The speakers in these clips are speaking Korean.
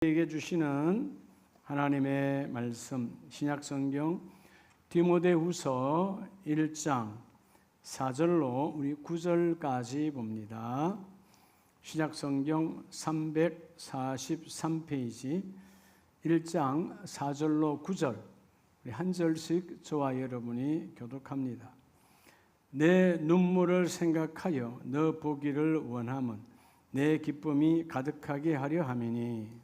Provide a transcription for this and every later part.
우리에게 주시는 하나님의 말씀, 신약성경 디모데후서 1장 4절로 우리 9절까지 봅니다. 신약성경 343페이지 1장 4절로 9절 우리 한 절씩 저와 여러분이 교독합니다. 내 눈물을 생각하여 너 보기를 원함은 내 기쁨이 가득하게 하려 함이니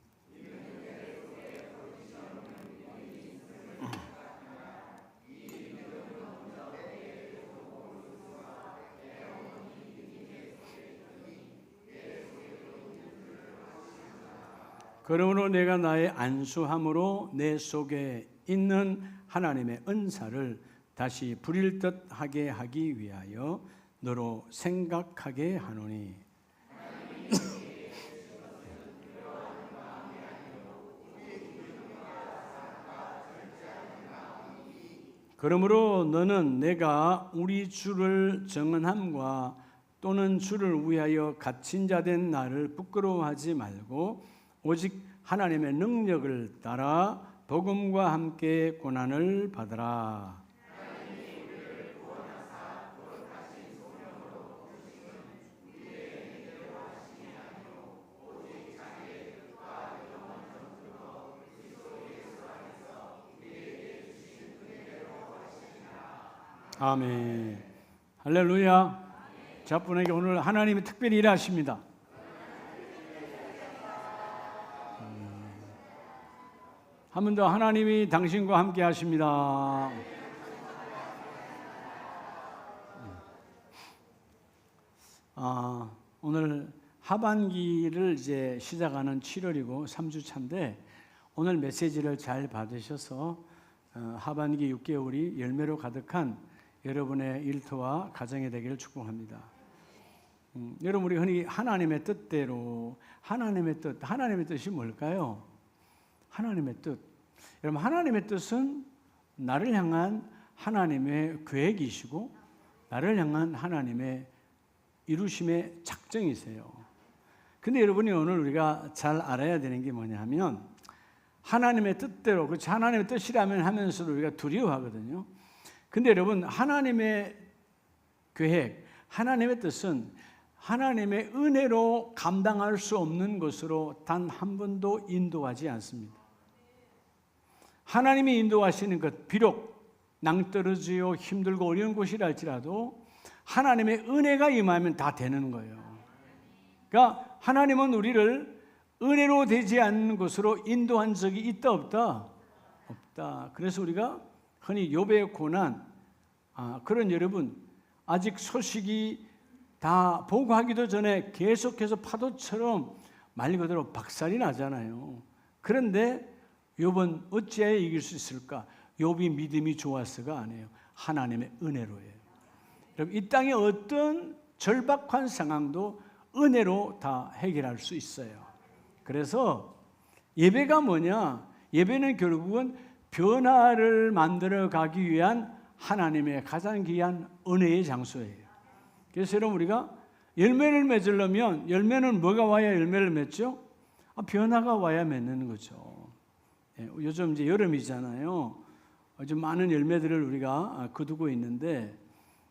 그러므로 내가 나의 안수함으로 내 속에 있는 하나님의 은사를 다시 부릴 듯 하게 하기 위하여 너로 생각하게 하노니 그러므로 너는 내가 우리 주를 정언함과 또는 주를 위하여 갇힌 자 된 나를 부끄러워하지 말고 오직 하나님의 능력을 따라 복음과 함께 고난을 받으라. 아멘. 할렐루야. 자분에게 오늘 하나님이 특별히 일하십니다. 한 번 더 하나님이 당신과 함께 하십니다. 오늘 하반기를 이제 시작하는 7월이고 3주 차인데 오늘 메시지를 잘 받으셔서 하반기 6개월이 열매로 가득한 여러분의 일터와 가정이 되기를 축복합니다. 여러분 우리 흔히 하나님의 뜻대로 하나님의 뜻이 뭘까요? 하나님의 뜻. 여러분 하나님의 뜻은 나를 향한 하나님의 계획이시고 나를 향한 하나님의 이루심의 작정이세요. 근데 여러분이 오늘 우리가 잘 알아야 되는 게 뭐냐면 하나님의 뜻대로, 그렇지, 하나님의 뜻이라면 하면서도 우리가 두려워하거든요. 근데 여러분 하나님의 계획, 하나님의 뜻은 하나님의 은혜로 감당할 수 없는 것으로 단 한 번도 인도하지 않습니다. 하나님이 인도하시는 것, 비록 낭떠러지요 힘들고 어려운 곳이라 할지라도 하나님의 은혜가 임하면 다 되는 거예요. 그러니까 하나님은 우리를 은혜로 되지 않는 곳으로 인도한 적이 있다 없다? 없다. 그래서 우리가 흔히 욥의 고난, 그런 여러분 아직 소식이 다 보고하기도 전에 계속해서 파도처럼 말 그대로 박살이 나잖아요. 그런데 욥은 어찌하여 이길 수 있을까? 욥이 믿음이 좋았어가 아니에요. 하나님의 은혜로예요. 여러분 이 땅의 어떤 절박한 상황도 은혜로 다 해결할 수 있어요. 그래서 예배가 뭐냐? 예배는 결국은 변화를 만들어 가기 위한 하나님의 가장 귀한 은혜의 장소예요. 그래서 여러분 우리가 열매를 맺으려면 열매는 뭐가 와야 열매를 맺죠? 변화가 와야 맺는 거죠. 요즘 이제 여름이잖아요. 요즘 많은 열매들을 우리가 거두고 있는데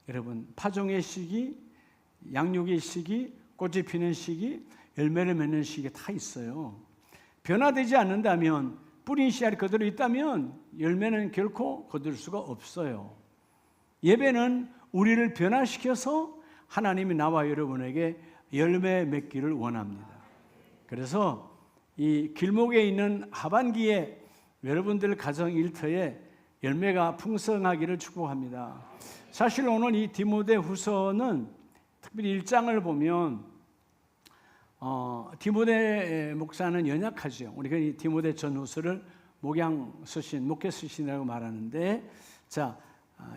여러분 파종의 시기, 양육의 시기, 꽃이 피는 시기, 열매를 맺는 시기가 다 있어요. 변화되지 않는다면 뿌린 씨알이 그대로 있다면 열매는 결코 거둘 수가 없어요. 예배는 우리를 변화시켜서 하나님이 나와 여러분에게 열매 맺기를 원합니다. 그래서 이 길목에 있는 하반기에 여러분들 가정 일터에 열매가 풍성하기를 축복합니다. 사실 오늘 이 디모데후서는 특별히 1장을 보면 디모데 목사는 연약하죠. 우리가 이 디모데 전후서를 목회 서신이라고 말하는데, 자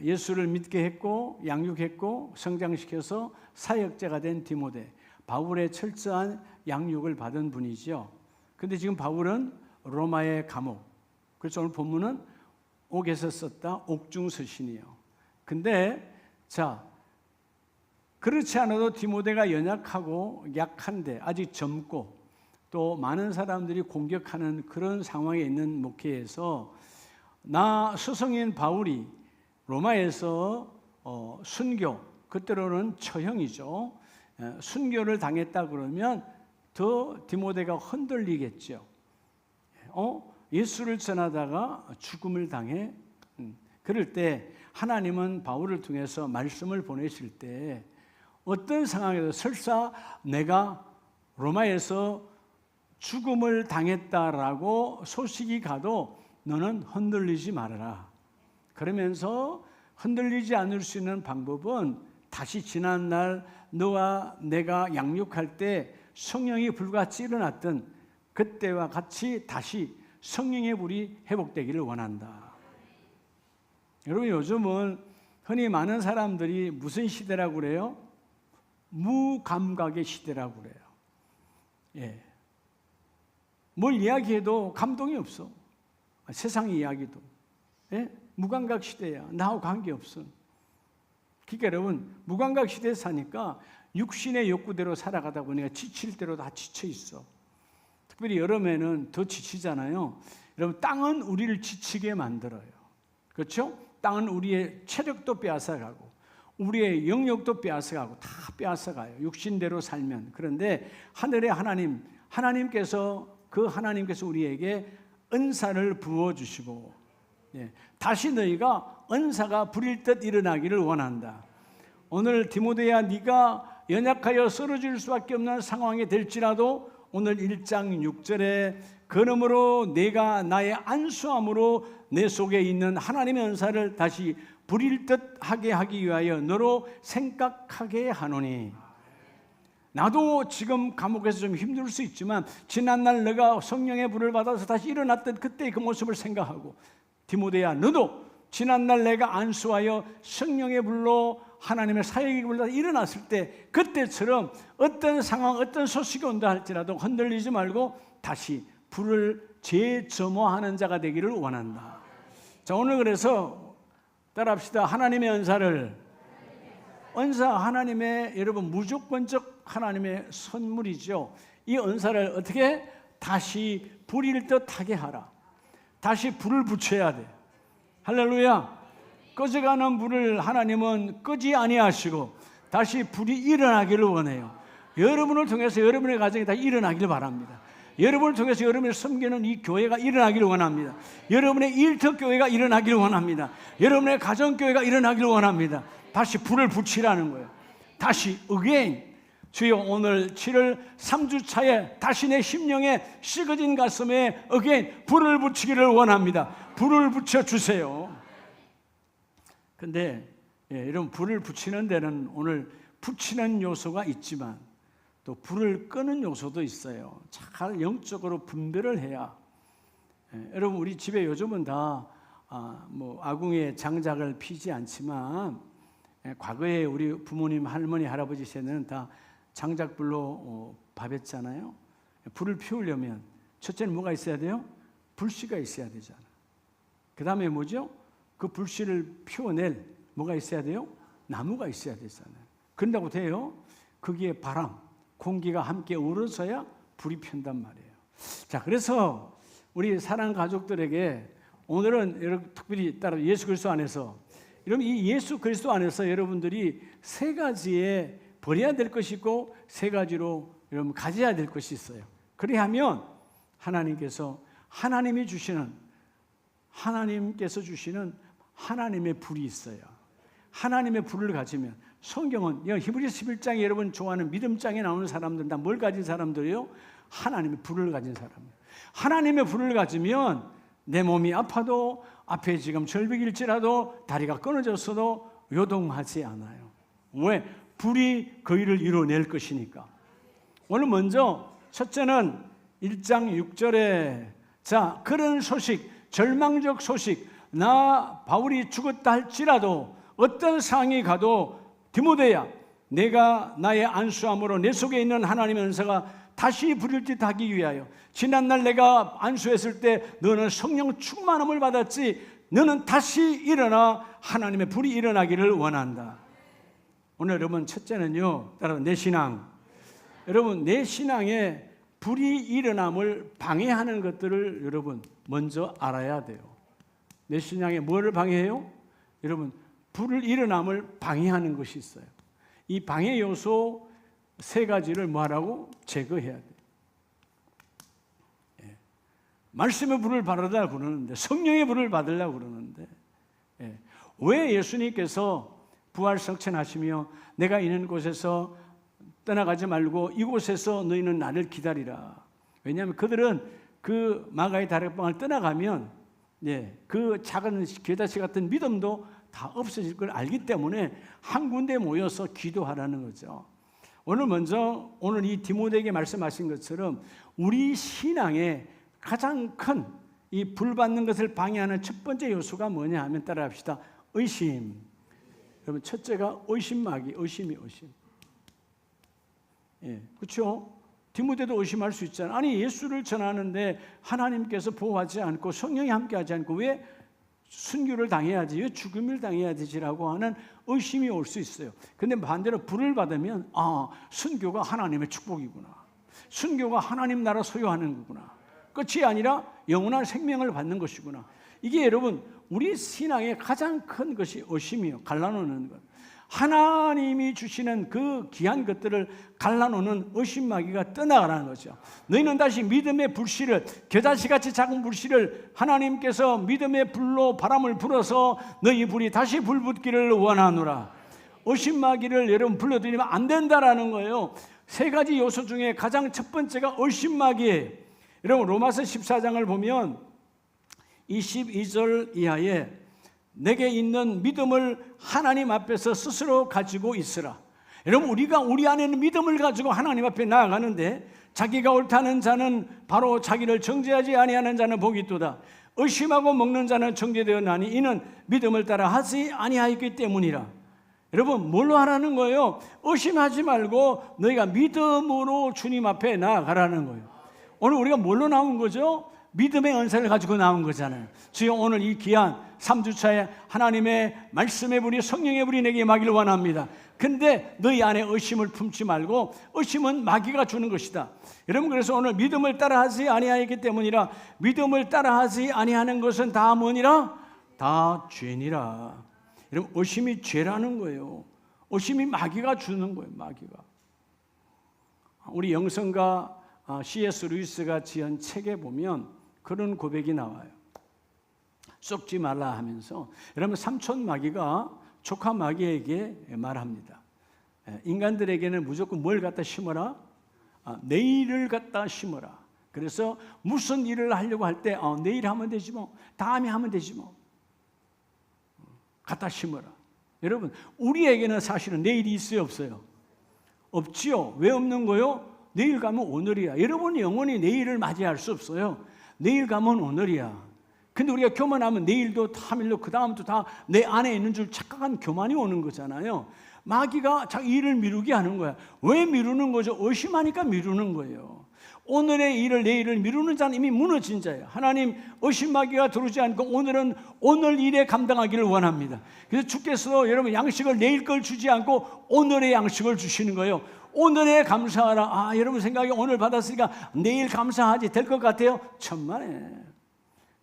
예수를 믿게 했고 양육했고 성장시켜서 사역자가 된 디모데, 바울의 철저한 양육을 받은 분이죠. 근데 지금 바울은 로마의 감옥, 그래서 오늘 본문은 옥에서 썼다 옥중서신이에요. 근데 자 그렇지 않아도 디모데가 연약하고 약한데 아직 젊고 또 많은 사람들이 공격하는 그런 상황에 있는 목회에서 나 스승인 바울이 로마에서 순교, 그때로는 처형이죠. 순교를 당했다 그러면 더 디모데가 흔들리겠죠. 예수를 전하다가 죽음을 당해. 그럴 때 하나님은 바울을 통해서 말씀을 보내실 때 어떤 상황에서 설사 내가 로마에서 죽음을 당했다라고 소식이 가도 너는 흔들리지 말아라. 그러면서 흔들리지 않을 수 있는 방법은 다시 지난날 너와 내가 양육할 때 성령이 불같이 일어났던 그때와 같이 다시 성령의 불이 회복되기를 원한다. 여러분, 요즘은 흔히 많은 사람들이 무슨 시대라고 그래요? 무감각의 시대라고 그래요. 예. 뭘 이야기해도 감동이 없어. 세상 이야기도. 예? 무감각 시대야. 나하고 관계없어. 그러니까 여러분, 무감각 시대에 사니까 육신의 욕구대로 살아가다 보니까 지칠 대로 다 지쳐 있어. 특별히 여름에는 더 지치잖아요. 여러분, 땅은 우리를 지치게 만들어요. 그렇죠? 땅은 우리의 체력도 빼앗아가고 우리의 영역도 빼앗아가고 다 빼앗아가요. 육신대로 살면. 그런데 하늘의 하나님께서 우리에게 은사를 부어주시고, 다시 너희가 은사가 부릴 듯 일어나기를 원한다. 오늘 디모데야, 네가 연약하여 쓰러질 수밖에 없는 상황이 될지라도 오늘 1장 6절에 그러므로 내가 나의 안수함으로 내 속에 있는 하나님의 은사를 다시 부릴 듯 하게 하기 위하여 너로 생각하게 하노니. 나도 지금 감옥에서 좀 힘들 수 있지만 지난날 내가 성령의 불을 받아서 다시 일어났던 그때의 그 모습을 생각하고, 디모데야, 너도 지난날 내가 안수하여 성령의 불로 하나님의 사역의 불로 일어났을 때 그때처럼 어떤 상황, 어떤 소식이 온다 할지라도 흔들리지 말고 다시 불을 재점화하는 자가 되기를 원한다. 자, 오늘 그래서 따라합시다. 하나님의 은사를, 은사 하나님의, 여러분, 무조건적 하나님의 선물이죠. 이 은사를 어떻게 다시 불일 듯 하게 하라. 다시 불을 붙여야 돼. 할렐루야. 꺼져가는 불을 하나님은 끄지 아니하시고 다시 불이 일어나기를 원해요. 여러분을 통해서 여러분의 가정이 다시 일어나기를 바랍니다. 여러분을 통해서 여러분을 섬기는 이 교회가 일어나기를 원합니다. 여러분의 일터교회가 일어나기를 원합니다. 여러분의 가정교회가 일어나기를 원합니다. 다시 불을 붙이라는 거예요. 다시 again. 주여, 오늘 7월 3주 차에 다시 내 심령에 식어진 가슴에 again 불을 붙이기를 원합니다. 불을 붙여주세요. 근데 여러분, 불을 붙이는 데는 오늘 붙이는 요소가 있지만 또 불을 끄는 요소도 있어요. 잘 영적으로 분별을 해야. 여러분, 우리 집에 요즘은 다 아궁이에 장작을 피지 않지만 과거에 우리 부모님, 할머니, 할아버지 세대는 다 장작불로 밥했잖아요. 불을 피우려면 첫째는 뭐가 있어야 돼요? 불씨가 있어야 되잖아요. 그 다음에 뭐죠? 그 불씨를 피워낼 뭐가 있어야 돼요? 나무가 있어야 되잖아요. 그런다고 돼요? 거기에 바람, 공기가 함께 우러서야 불이 편단 말이에요. 자, 그래서 우리 사랑 가족들에게 오늘은 여러분, 특별히 따라 예수 그리스도 안에서, 여러분, 이 예수 그리스도 안에서 여러분들이 세 가지에 버려야 될 것이 있고 세 가지로 여러분 가져야 될 것이 있어요. 그래야 하면 하나님께서 주시는 하나님의 불이 있어요. 하나님의 불을 가지면, 성경은 히브리서 11장에 여러분 좋아하는 믿음장에 나오는 사람들은 다 뭘 가진 사람들이에요? 하나님의 불을 가진 사람이에요. 하나님의 불을 가지면 내 몸이 아파도, 앞에 지금 절벽일지라도, 다리가 끊어졌어도 요동하지 않아요. 왜? 불이 그 일을 이루어낼 것이니까. 오늘 먼저 첫째는 1장 6절에 자, 그런 소식, 절망적 소식, 나 바울이 죽었다 할지라도 어떤 상황이 가도 디모데야, 내가 나의 안수함으로 내 속에 있는 하나님의 은사가 다시 부릴 듯 하기 위하여, 지난날 내가 안수했을 때 너는 성령 충만함을 받았지, 너는 다시 일어나 하나님의 불이 일어나기를 원한다. 오늘 여러분, 첫째는요, 따라 내 신앙. 여러분, 내 신앙에 불이 일어남을 방해하는 것들을 여러분 먼저 알아야 돼요. 내 신앙에 뭐를 방해해요? 여러분, 불을 일어남을 방해하는 것이 있어요. 이 방해 요소 3가지를 뭐하라고? 제거해야 돼요. 예. 말씀의 불을 받으려고 그러는데, 성령의 불을 받으려고 그러는데, 예. 왜 예수님께서 부활 성천하시며 내가 있는 곳에서 떠나가지 말고 이곳에서 너희는 나를 기다리라. 왜냐하면 그들은 그 마가의 다락방을 떠나가면 그 작은 겨자씨 같은 믿음도 다 없어질 걸 알기 때문에 한 군데 모여서 기도하라는 거죠. 오늘 이 디모데에게 말씀하신 것처럼 우리 신앙의 가장 큰 이 불 받는 것을 방해하는 첫 번째 요소가 뭐냐 하면 따라합시다. 의심. 여러분, 첫째가 의심이 의심. 예, 그렇죠? 디모데도 의심할 수 있잖아요. 아니, 예수를 전하는데 하나님께서 보호하지 않고 성령이 함께하지 않고 왜 순교를 당해야지, 왜 죽음을 당해야 되지라고 하는 의심이 올 수 있어요. 근데 반대로 불을 받으면 순교가 하나님의 축복이구나. 순교가 하나님 나라 소유하는 거구나. 끝이 아니라 영원한 생명을 받는 것이구나. 이게 여러분 우리 신앙의 가장 큰 것이 의심이요. 갈라놓는 것. 하나님이 주시는 그 귀한 것들을 갈라놓는 의심마귀가 떠나가라는 거죠. 너희는 다시 믿음의 불씨를, 겨자씨같이 작은 불씨를 하나님께서 믿음의 불로 바람을 불어서 너희 불이 다시 불붙기를 원하노라. 의심마귀를 여러분 불러들이면 안 된다라는 거예요. 3가지 요소 중에 가장 첫 번째가 의심마귀예요. 여러분 로마서 14장을 보면 22절 이하에 내게 있는 믿음을 하나님 앞에서 스스로 가지고 있으라. 여러분 우리가 우리 안에 있는 믿음을 가지고 하나님 앞에 나아가는데 자기가 옳다는 자는 바로 자기를 정죄하지 아니하는 자는 복이 있도다. 의심하고 먹는 자는 정죄되었나니 이는 믿음을 따라 하지 아니하였기 때문이라. 여러분 뭘로 하라는 거예요? 의심하지 말고 너희가 믿음으로 주님 앞에 나아가라는 거예요. 오늘 우리가 뭘로 나온 거죠? 믿음의 은사를 가지고 나온 거잖아요. 주여 오늘 이 귀한 3주차에 하나님의 말씀의 불이 성령의 불이 내게 임하기를 원합니다. 근데 너희 안에 의심을 품지 말고 의심은 마귀가 주는 것이다. 여러분 그래서 오늘 믿음을 따라하지 아니하였기 때문이라. 믿음을 따라하지 아니하는 것은 다 뭐니라? 다 죄니라. 여러분 의심이 죄라는 거예요. 의심이 마귀가 주는 거예요. 마귀가. 우리 영성가 C.S. 루이스가 지은 책에 보면 그런 고백이 나와요. 썩지 말라 하면서 여러분 삼촌 마귀가 조카 마귀에게 말합니다. 인간들에게는 무조건 뭘 갖다 심어라? 내일을 갖다 심어라. 그래서 무슨 일을 하려고 할 때 내일 하면 되지 뭐, 다음에 하면 되지 뭐, 갖다 심어라. 여러분 우리에게는 사실은 내일이 있어요 없어요? 없지요. 왜 없는 거요? 내일 가면 오늘이야. 여러분이 영원히 내일을 맞이할 수 없어요. 내일 가면 오늘이야. 근데 우리가 교만하면 내일도 다음일도 그 다음도 다 내 안에 있는 줄 착각한 교만이 오는 거잖아요. 마귀가 자기 일을 미루게 하는 거야. 왜 미루는 거죠? 의심하니까 미루는 거예요. 오늘의 일을 내일을 미루는 자는 이미 무너진 자예요. 하나님 의심 마귀가 들어오지 않고 오늘은 오늘 일에 감당하기를 원합니다. 그래서 주께서 여러분 양식을 내일 걸 주지 않고 오늘의 양식을 주시는 거예요. 오늘에 감사하라. 여러분 생각에 오늘 받았으니까 내일 감사하지 될 것 같아요? 천만에.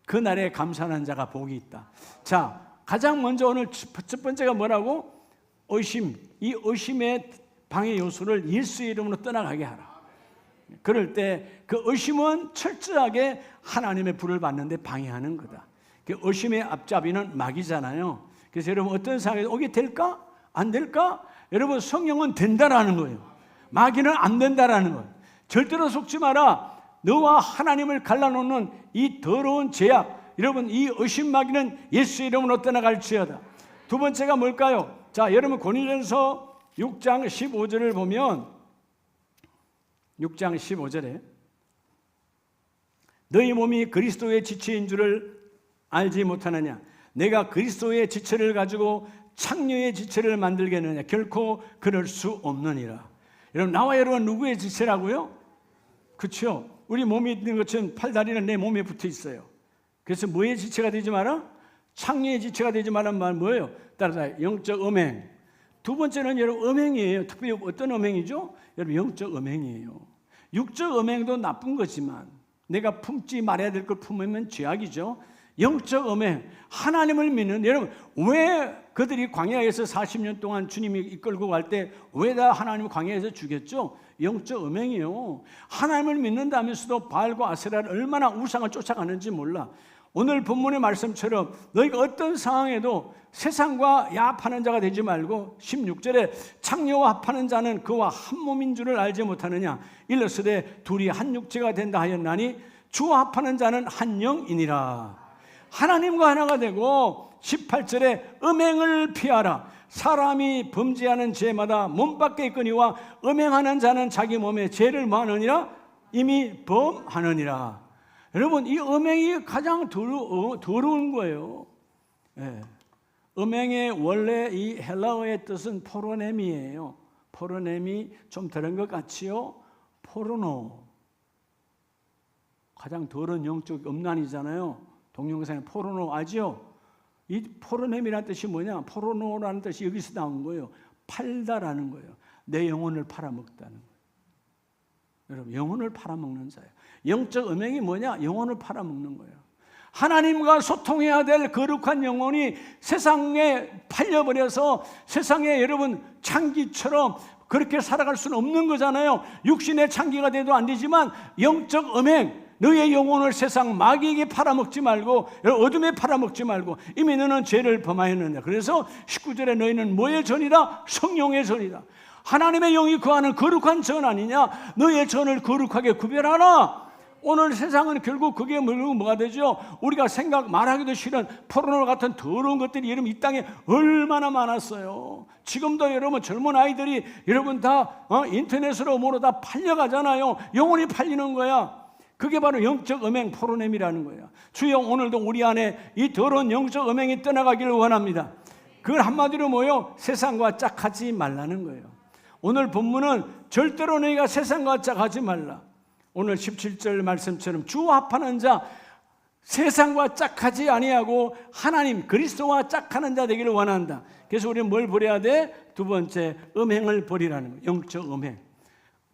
그날에 감사하는 자가 복이 있다. 자, 가장 먼저 오늘 첫 번째가 뭐라고? 의심. 이 의심의 방해 요소를 예수의 이름으로 떠나가게 하라. 그럴 때 그 의심은 철저하게 하나님의 불을 받는데 방해하는 거다. 그 의심의 앞잡이는 마귀잖아요. 그래서 여러분 어떤 상황에서 오게 될까? 안 될까? 여러분 성령은 된다라는 거예요. 마귀는 안 된다라는 거예요. 절대로 속지 마라. 너와 하나님을 갈라놓는 이 더러운 죄악, 여러분 이 의심 마귀는 예수의 이름으로 떠나갈지어다. 두 번째가 뭘까요? 자, 여러분 고린도전서 6장 15절을 보면 6장 15절에 너희 몸이 그리스도의 지체인 줄을 알지 못하느냐? 내가 그리스도의 지체를 가지고 창녀의 지체를 만들겠느냐? 결코 그럴 수 없느니라. 여러분 나와 여러분 누구의 지체라고요? 그렇죠? 우리 몸에 있는 것처럼 팔다리는 내 몸에 붙어 있어요. 그래서 뭐의 지체가 되지 마라? 창녀의 지체가 되지 말란 말 뭐예요? 따라서 영적 음행. 두 번째는 여러분 음행이에요. 특별히 어떤 음행이죠? 여러분 영적 음행이에요. 육적 음행도 나쁜 거지만 내가 품지 말아야 될 걸 품으면 죄악이죠. 영적 음행, 하나님을 믿는, 여러분 왜 그들이 광야에서 40년 동안 주님이 이끌고 갈 때 왜 다 하나님 광야에서 죽였죠? 영적 음행이요. 하나님을 믿는다면서도 바알과 아세라를 얼마나 우상을 쫓아가는지 몰라. 오늘 본문의 말씀처럼 너희가 어떤 상황에도 세상과 야합하는 자가 되지 말고 16절에 창녀와 합하는 자는 그와 한 몸인 줄을 알지 못하느냐. 일러스되 둘이 한 육체가 된다 하였나니 주와 합하는 자는 한 영이니라. 하나님과 하나가 되고 18절에 음행을 피하라. 사람이 범죄하는 죄마다 몸 밖에 있거니와 음행하는 자는 자기 몸에 죄를 뭐하느니라? 이미 범하느니라. 여러분 이 음행이 가장 더러운 거예요. 예. 음행의 원래 이 헬라어의 뜻은 포르네미예요. 포르네미 좀 다른 것 같지요? 포르노. 가장 더러운 영적 음란이잖아요. 동영상에 포르노 아지요? 이 포르네미라는 뜻이 뭐냐? 포르노라는 뜻이 여기서 나온 거예요. 팔다라는 거예요. 내 영혼을 팔아먹다는 거예요. 여러분 영혼을 팔아먹는 자예요. 영적 음행이 뭐냐? 영혼을 팔아먹는 거예요. 하나님과 소통해야 될 거룩한 영혼이 세상에 팔려버려서 세상에 여러분 창기처럼 그렇게 살아갈 수는 없는 거잖아요. 육신의 창기가 돼도 안 되지만 영적 음행, 너의 영혼을 세상 마귀에게 팔아먹지 말고 어둠에 팔아먹지 말고 이미 너는 죄를 범하였느냐. 그래서 19절에 너희는 뭐의 전이다? 성령의 전이다. 하나님의 영이 거하는 거룩한 전 아니냐? 너의 전을 거룩하게 구별하라. 오늘 세상은 결국 그게 뭐가 되죠? 우리가 말하기도 싫은 포르노 같은 더러운 것들이 여러분 이 땅에 얼마나 많았어요. 지금도 여러분 젊은 아이들이 여러분 다 인터넷으로 뭐로 다 팔려가잖아요. 영혼이 팔리는 거야. 그게 바로 영적 음행 포르넴이라는 거예요. 주여 오늘도 우리 안에 이 더러운 영적 음행이 떠나가기를 원합니다. 그걸 한마디로 뭐예요? 세상과 짝하지 말라는 거예요. 오늘 본문은 절대로 너희가 세상과 짝하지 말라. 오늘 17절 말씀처럼 주와 합하는 자, 세상과 짝하지 아니하고 하나님 그리스도와 짝하는 자 되기를 원한다. 그래서 우리는 뭘 버려야 돼? 두 번째, 음행을 버리라는 거예요. 영적 음행.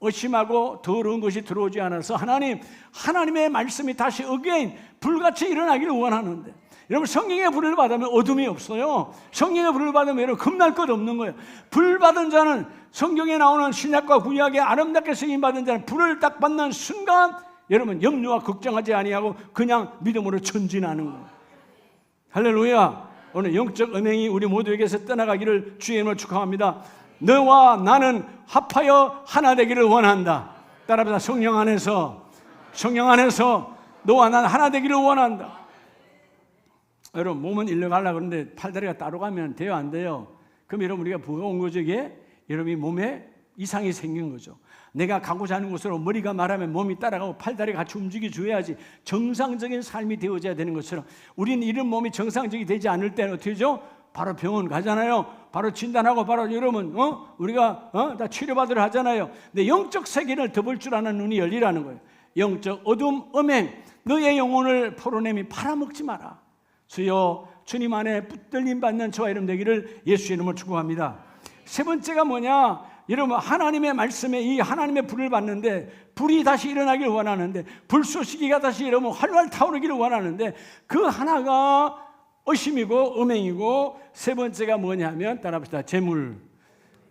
의심하고 더러운 것이 들어오지 않아서 하나님의 말씀이 다시 again 불같이 일어나기를 원하는데, 여러분 성령의 불을 받으면 어둠이 없어요. 성령의 불을 받으면 여러분 겁날 것 없는 거예요. 불 받은 자는, 성경에 나오는 신약과 구약에 아름답게 쓰임받은 자는 불을 딱 받는 순간 여러분 염려와 걱정하지 아니하고 그냥 믿음으로 전진하는 거예요. 할렐루야. 오늘 영적 음행이 우리 모두에게서 떠나가기를 주의 이름으로 축하합니다. 너와 나는 합하여 하나 되기를 원한다. 따라합니다. 성령 안에서 너와 나는 하나 되기를 원한다. 여러분 몸은 일로 가려고 그러는데 팔다리가 따로 가면 돼요, 안 돼요? 그럼 여러분 우리가 뭐가 온 거죠? 이게 여러분이 몸에 이상이 생긴 거죠. 내가 가고자 하는 곳으로 머리가 말하면 몸이 따라가고 팔다리가 같이 움직여줘야지 정상적인 삶이 되어져야 되는 것처럼 우리는 이런 몸이 정상적이 되지 않을 때는 어떻게 하죠? 바로 병원 가잖아요. 바로 진단하고 바로 여러분 우리가 다 치료받으러 하잖아요. 근데 영적 세계를 덮을 줄 아는 눈이 열리라는 거예요. 영적 어둠, 음행, 너의 영혼을 포르넴이 팔아먹지 마라. 주여 주님 안에 붙들림 받는 저와 여러분 되기를 예수의 이름으로 축복합니다. 세 번째가 뭐냐? 여러분 하나님의 말씀에 이 하나님의 불을 받는데 불이 다시 일어나기를 원하는데 불쏘시개가 다시 여러분 활활 타오르기를 원하는데 그 하나가 의심이고 음행이고 세 번째가 뭐냐면 따라합시다.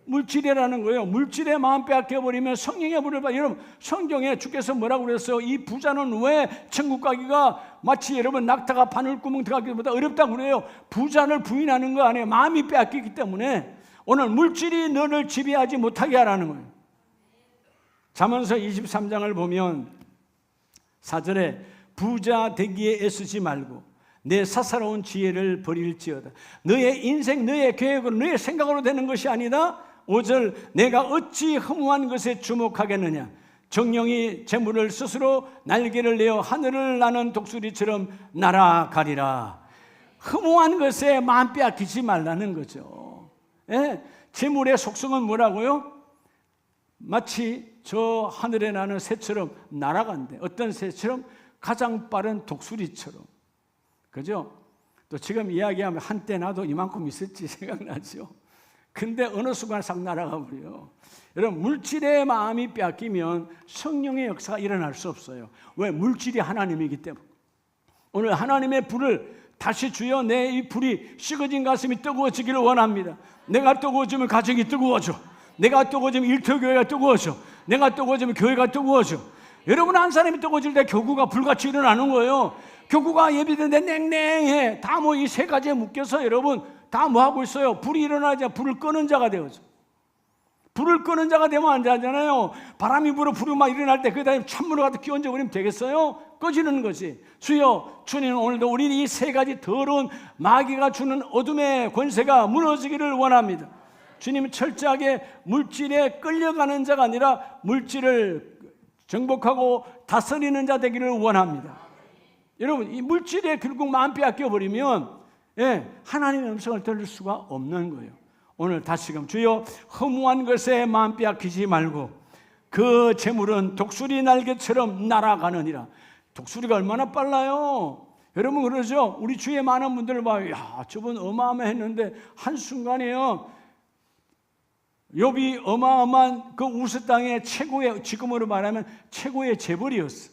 물질이라는 거예요. 물질의 마음 빼앗겨버리면 성령의 불을 받아. 여러분 성경에 주께서 뭐라고 그랬어요? 이 부자는 왜 천국 가기가 마치 여러분 낙타가 바늘구멍 들어가기보다 어렵다고 그래요. 부자를 부인하는 거 아니에요. 마음이 빼앗기기 때문에 오늘 물질이 너를 지배하지 못하게 하라는 거예요. 잠언서 23장을 보면 4절에 부자 되기에 애쓰지 말고 내 사사로운 지혜를 버릴지어다. 너의 인생, 너의 계획으로, 너의 생각으로 되는 것이 아니다. 5절 내가 어찌 허무한 것에 주목하겠느냐. 정령이 재물을 스스로 날개를 내어 하늘을 나는 독수리처럼 날아가리라. 허무한 것에 마음 빼앗기지 말라는 거죠. 예? 재물의 속성은 뭐라고요? 마치 저 하늘에 나는 새처럼 날아간대. 어떤 새처럼? 가장 빠른 독수리처럼. 그죠? 또 지금 이야기하면 한때 나도 이만큼 있었지 생각나죠? 근데 어느 순간 싹 날아가 버려요. 여러분, 물질의 마음이 뺏기면 성령의 역사가 일어날 수 없어요. 왜? 물질이 하나님이기 때문에. 오늘 하나님의 불을 다시 주여, 내 이 불이 식어진 가슴이 뜨거워지기를 원합니다. 내가 뜨거워지면 가정이 뜨거워져. 내가 뜨거워지면 일터교회가 뜨거워져. 내가 뜨거워지면 교회가 뜨거워져. 여러분, 한 사람이 뜨거워질 때 교구가 불같이 일어나는 거예요. 교구가 예비되는데 냉랭해. 다 뭐 이 세 가지에 묶여서 여러분 다 뭐 하고 있어요? 불이 일어나자 불을 끄는 자가 되어져. 불을 끄는 자가 되면 안 되잖아요. 바람이 불어 불이 막 일어날 때 그다음에 찬물을 갖다 끼얹어 버리면 되겠어요? 꺼지는 거지. 주여, 주님, 오늘도 우리는 이 세 가지 더러운 마귀가 주는 어둠의 권세가 무너지기를 원합니다. 주님은 철저하게 물질에 끌려가는 자가 아니라 물질을 정복하고 다스리는 자 되기를 원합니다. 여러분, 이 물질에 결국 마음 빼앗겨 버리면 하나님의 음성을 들을 수가 없는 거예요. 오늘 다시금 주여, 허무한 것에 마음 빼앗기지 말고 그 재물은 독수리 날개처럼 날아가느니라. 독수리가 얼마나 빨라요. 여러분 그러죠? 우리 주위에 많은 분들 봐요. 야, 저분 어마어마했는데 한순간에요, 욥이 어마어마한 그 우스 땅의 최고의, 지금으로 말하면 최고의 재벌이었어.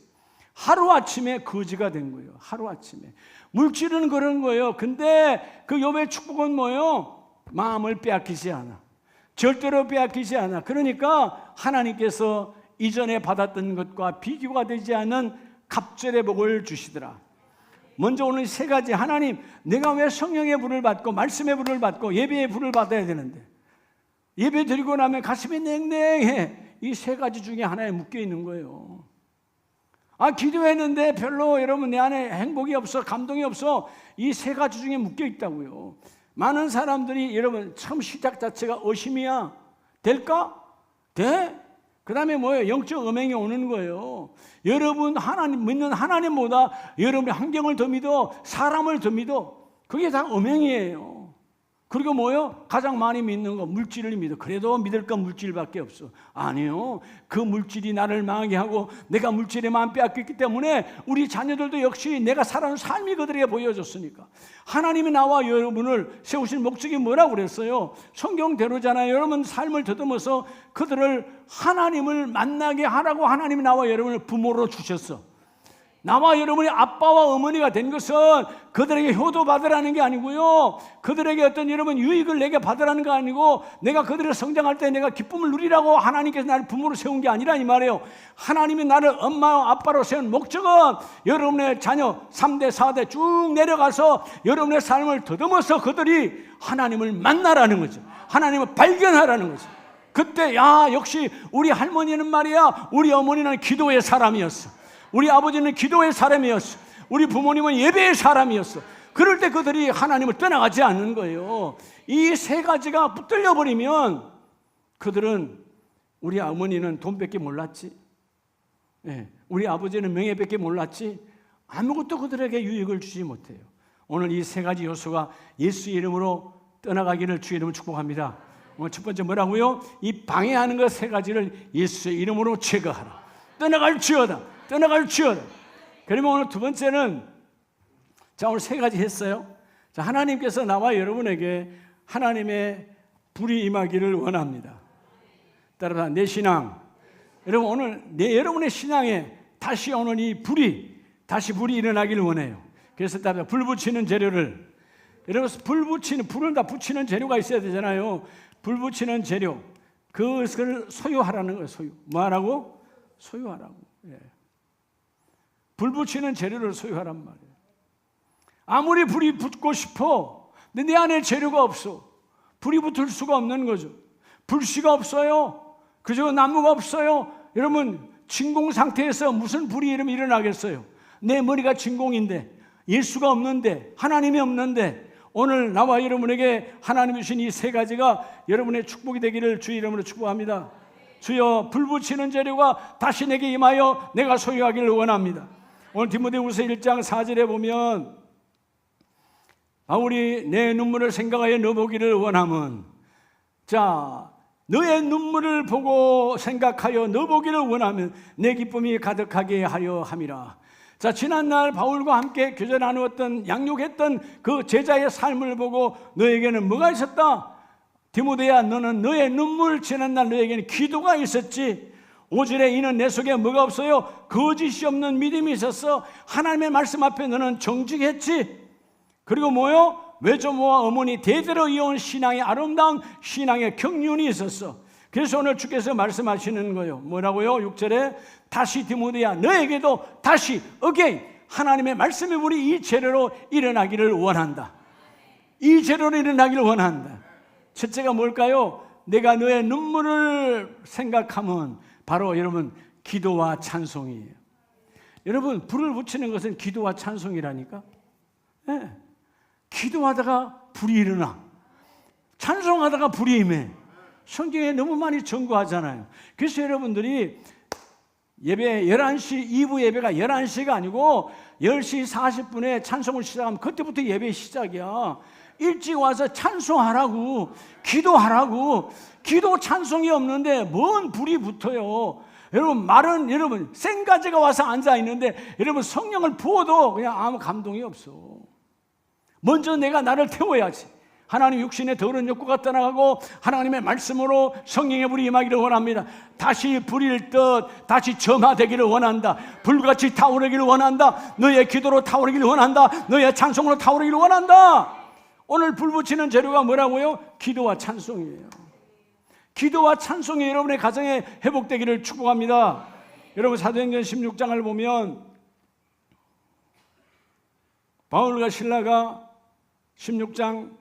하루아침에 거지가 된 거예요. 하루아침에. 물질은 그런 거예요. 근데 그 욥의 축복은 뭐예요? 마음을 빼앗기지 않아. 절대로 빼앗기지 않아. 그러니까 하나님께서 이전에 받았던 것과 비교가 되지 않는 갑절의 복을 주시더라. 먼저 오늘 세 가지. 하나님, 내가 왜 성령의 불을 받고 말씀의 불을 받고 예배의 불을 받아야 되는데, 예배 드리고 나면 가슴이 냉랭해. 이 세 가지 중에 하나에 묶여 있는 거예요. 아, 기도했는데 별로 여러분 내 안에 행복이 없어, 감동이 없어. 이 세 가지 중에 묶여 있다고요. 많은 사람들이 여러분 처음 시작 자체가 의심이야. 될까? 돼? 그 다음에 뭐예요? 영적 음행이 오는 거예요. 여러분 하나님 믿는 하나님보다 여러분의 환경을 더 믿어, 사람을 더 믿어. 그게 다 음행이에요. 그리고 뭐요? 가장 많이 믿는 거 물질을 믿어. 그래도 믿을 건 물질밖에 없어. 아니요, 그 물질이 나를 망하게 하고 내가 물질에 마음 빼앗겼기 때문에 우리 자녀들도 역시 내가 살아온 삶이 그들에게 보여줬으니까. 하나님이 나와 여러분을 세우신 목적이 뭐라고 그랬어요? 성경대로잖아요. 여러분 삶을 더듬어서 그들을 하나님을 만나게 하라고 하나님이 나와 여러분을 부모로 주셨어. 나와 여러분이 아빠와 어머니가 된 것은 그들에게 효도 받으라는 게 아니고요, 그들에게 어떤 여러분 유익을 내게 받으라는 게 아니고, 내가 그들을 성장할 때 내가 기쁨을 누리라고 하나님께서 나를 부모로 세운 게 아니라 이 말이에요. 하나님이 나를 엄마와 아빠로 세운 목적은 여러분의 자녀 3대 4대 쭉 내려가서 여러분의 삶을 더듬어서 그들이 하나님을 만나라는 거죠. 하나님을 발견하라는 거죠. 그때 야, 역시 우리 할머니는 말이야, 우리 어머니는 기도의 사람이었어. 우리 아버지는 기도의 사람이었어. 우리 부모님은 예배의 사람이었어. 그럴 때 그들이 하나님을 떠나가지 않는 거예요. 이 세 가지가 붙들려 버리면 그들은, 우리 어머니는 돈밖에 몰랐지, 우리 아버지는 명예밖에 몰랐지, 아무것도 그들에게 유익을 주지 못해요. 오늘 이 세 가지 요소가 예수 이름으로 떠나가기를 주의 이름으로 축복합니다. 오늘 첫 번째 뭐라고요? 이 방해하는 것 세 가지를 예수의 이름으로 제거하라. 떠나갈지어다. 떠나갈지어다. 그러면 오늘 두 번째는, 자, 오늘 세 가지 했어요. 자, 하나님께서 나와 여러분에게 하나님의 불이 임하기를 원합니다. 따라서 내 신앙, 여러분 오늘 여러분의 신앙에 다시 오늘 이 불이 일어나기를 원해요. 그래서 따라 불 붙이는 재료를, 여러분 불을 다 붙이는 재료가 있어야 되잖아요. 불 붙이는 재료, 그것을 소유하라는 거예요. 뭐하라고? 소유하라고. 불 붙이는 재료를 소유하란 말이에요. 아무리 불이 붙고 싶어, 근데 내 안에 재료가 없어. 불이 붙을 수가 없는 거죠. 불씨가 없어요. 그저 나무가 없어요. 여러분 진공 상태에서 무슨 불이 일어나겠어요? 내 머리가 진공인데, 예수가 없는데, 하나님이 없는데, 오늘 나와 여러분에게 하나님이 주신 이 세 가지가 여러분의 축복이 되기를 주의 이름으로 축복합니다. 주여, 불 붙이는 재료가 다시 내게 임하여 내가 소유하기를 원합니다. 오늘 디모데후서 1장 4절에 보면 바울이 내 눈물을 생각하여 넣어보기를 원함은, 자, 너의 눈물을 보고 생각하여 넣어보기를 원하면 내 기쁨이 가득하게 하여 함이라. 자, 지난날 바울과 함께 교제 나누었던, 양육했던 그 제자의 삶을 보고 너에게는 뭐가 있었다? 디모데야, 너는 너의 눈물 지난 날 너에게는 기도가 있었지. 5절에 이는 내 속에 뭐가 없어요? 거짓이 없는 믿음이 있었어. 하나님의 말씀 앞에 너는 정직했지. 그리고 뭐요? 외조모와 어머니 대대로 이어온 신앙의 아름다운 신앙의 경륜이 있었어. 그래서 오늘 주께서 말씀하시는 거예요. 뭐라고요? 6절에 다시 디모데야, 너에게도 다시 again 하나님의 말씀이 우리 이 재료로 일어나기를 원한다. 이 재료로 일어나기를 원한다. 첫째가 뭘까요? 내가 너의 눈물을 생각하면 바로 여러분 기도와 찬송이에요. 여러분 불을 붙이는 것은 기도와 찬송이라니까. 네. 기도하다가 불이 일어나, 찬송하다가 불이 임해. 성경에 너무 많이 증거하잖아요. 그래서 여러분들이 예배 11시 2부 예배가 11시가 아니고 10시 40분에 찬송을 시작하면 그때부터 예배 시작이야. 일찍 와서 찬송하라고, 기도하라고. 기도 찬송이 없는데 뭔 불이 붙어요. 여러분 말은 여러분 생가지가 와서 앉아 있는데 여러분 성령을 부어도 그냥 아무 감동이 없어. 먼저 내가 나를 태워야지. 하나님 육신의 더러운 욕구가 떠나가고 하나님의 말씀으로 성령의 불이 임하기를 원합니다. 다시 불일 듯 다시 점화되기를 원한다. 불같이 타오르기를 원한다. 너의 기도로 타오르기를 원한다. 너의 찬송으로 타오르기를 원한다. 오늘 불 붙이는 재료가 뭐라고요? 기도와 찬송이에요. 기도와 찬송이 여러분의 가정에 회복되기를 축복합니다. 여러분 사도행전 16장을 보면 바울과 실라가 16장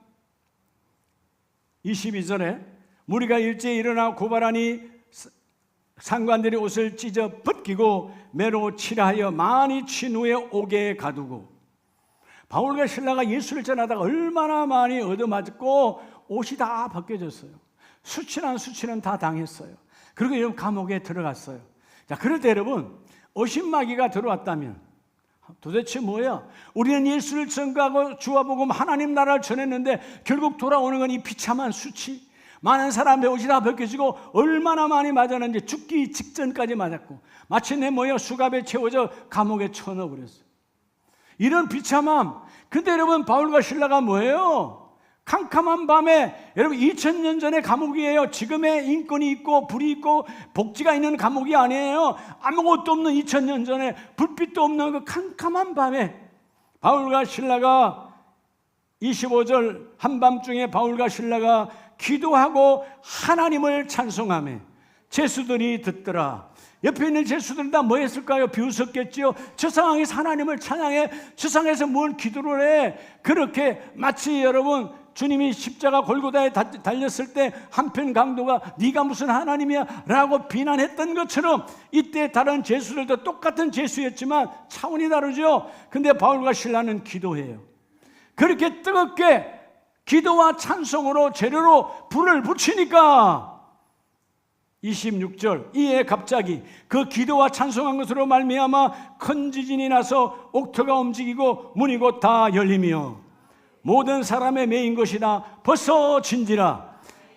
22절에 무리가 일제히 일어나 고발하니 상관들이 옷을 찢어 벗기고 매로 칠하여 많이 친 후에 옥에 가두고. 바울과 실라가 예수를 전하다가 얼마나 많이 얻어맞고 옷이 다 벗겨졌어요. 수치는 다 당했어요. 그리고 여러분 감옥에 들어갔어요. 자, 그럴 때 여러분 어신마귀가 들어왔다면 도대체 뭐야? 우리는 예수를 전가하고 주와 복음 하나님 나라를 전했는데 결국 돌아오는 건 이 비참한 수치. 많은 사람의 옷이 다 벗겨지고 얼마나 많이 맞았는지 죽기 직전까지 맞았고 마침내 뭐야? 수갑에 채워져 감옥에 쳐넣어버렸어요. 이런 비참함. 근데 여러분 바울과 실라가 뭐예요? 캄캄한 밤에 여러분 2000년 전의 감옥이에요. 지금의 인권이 있고 불이 있고 복지가 있는 감옥이 아니에요. 아무것도 없는 2000년 전에 불빛도 없는 그 캄캄한 밤에 바울과 실라가 25절 한밤중에 바울과 실라가 기도하고 하나님을 찬송하며 제수들이 듣더라. 옆에 있는 제수들은 다 뭐 했을까요? 비웃었겠지요. 저 상황에서 하나님을 찬양해. 저 상황에서 뭔 기도를 해. 그렇게 마치 여러분 주님이 십자가 골고다에 달렸을 때 한편 강도가 네가 무슨 하나님이야 라고 비난했던 것처럼 이때 다른 제수들도 똑같은 제수였지만 차원이 다르죠. 근데 바울과 실라는 기도해요. 그렇게 뜨겁게 기도와 찬송으로 재료로 불을 붙이니까 26절 이에 갑자기 그 기도와 찬송한 것으로 말미암아 큰 지진이 나서 옥토가 움직이고 문이 곧 다 열리며 모든 사람의 매인 것이다 벗어진지라.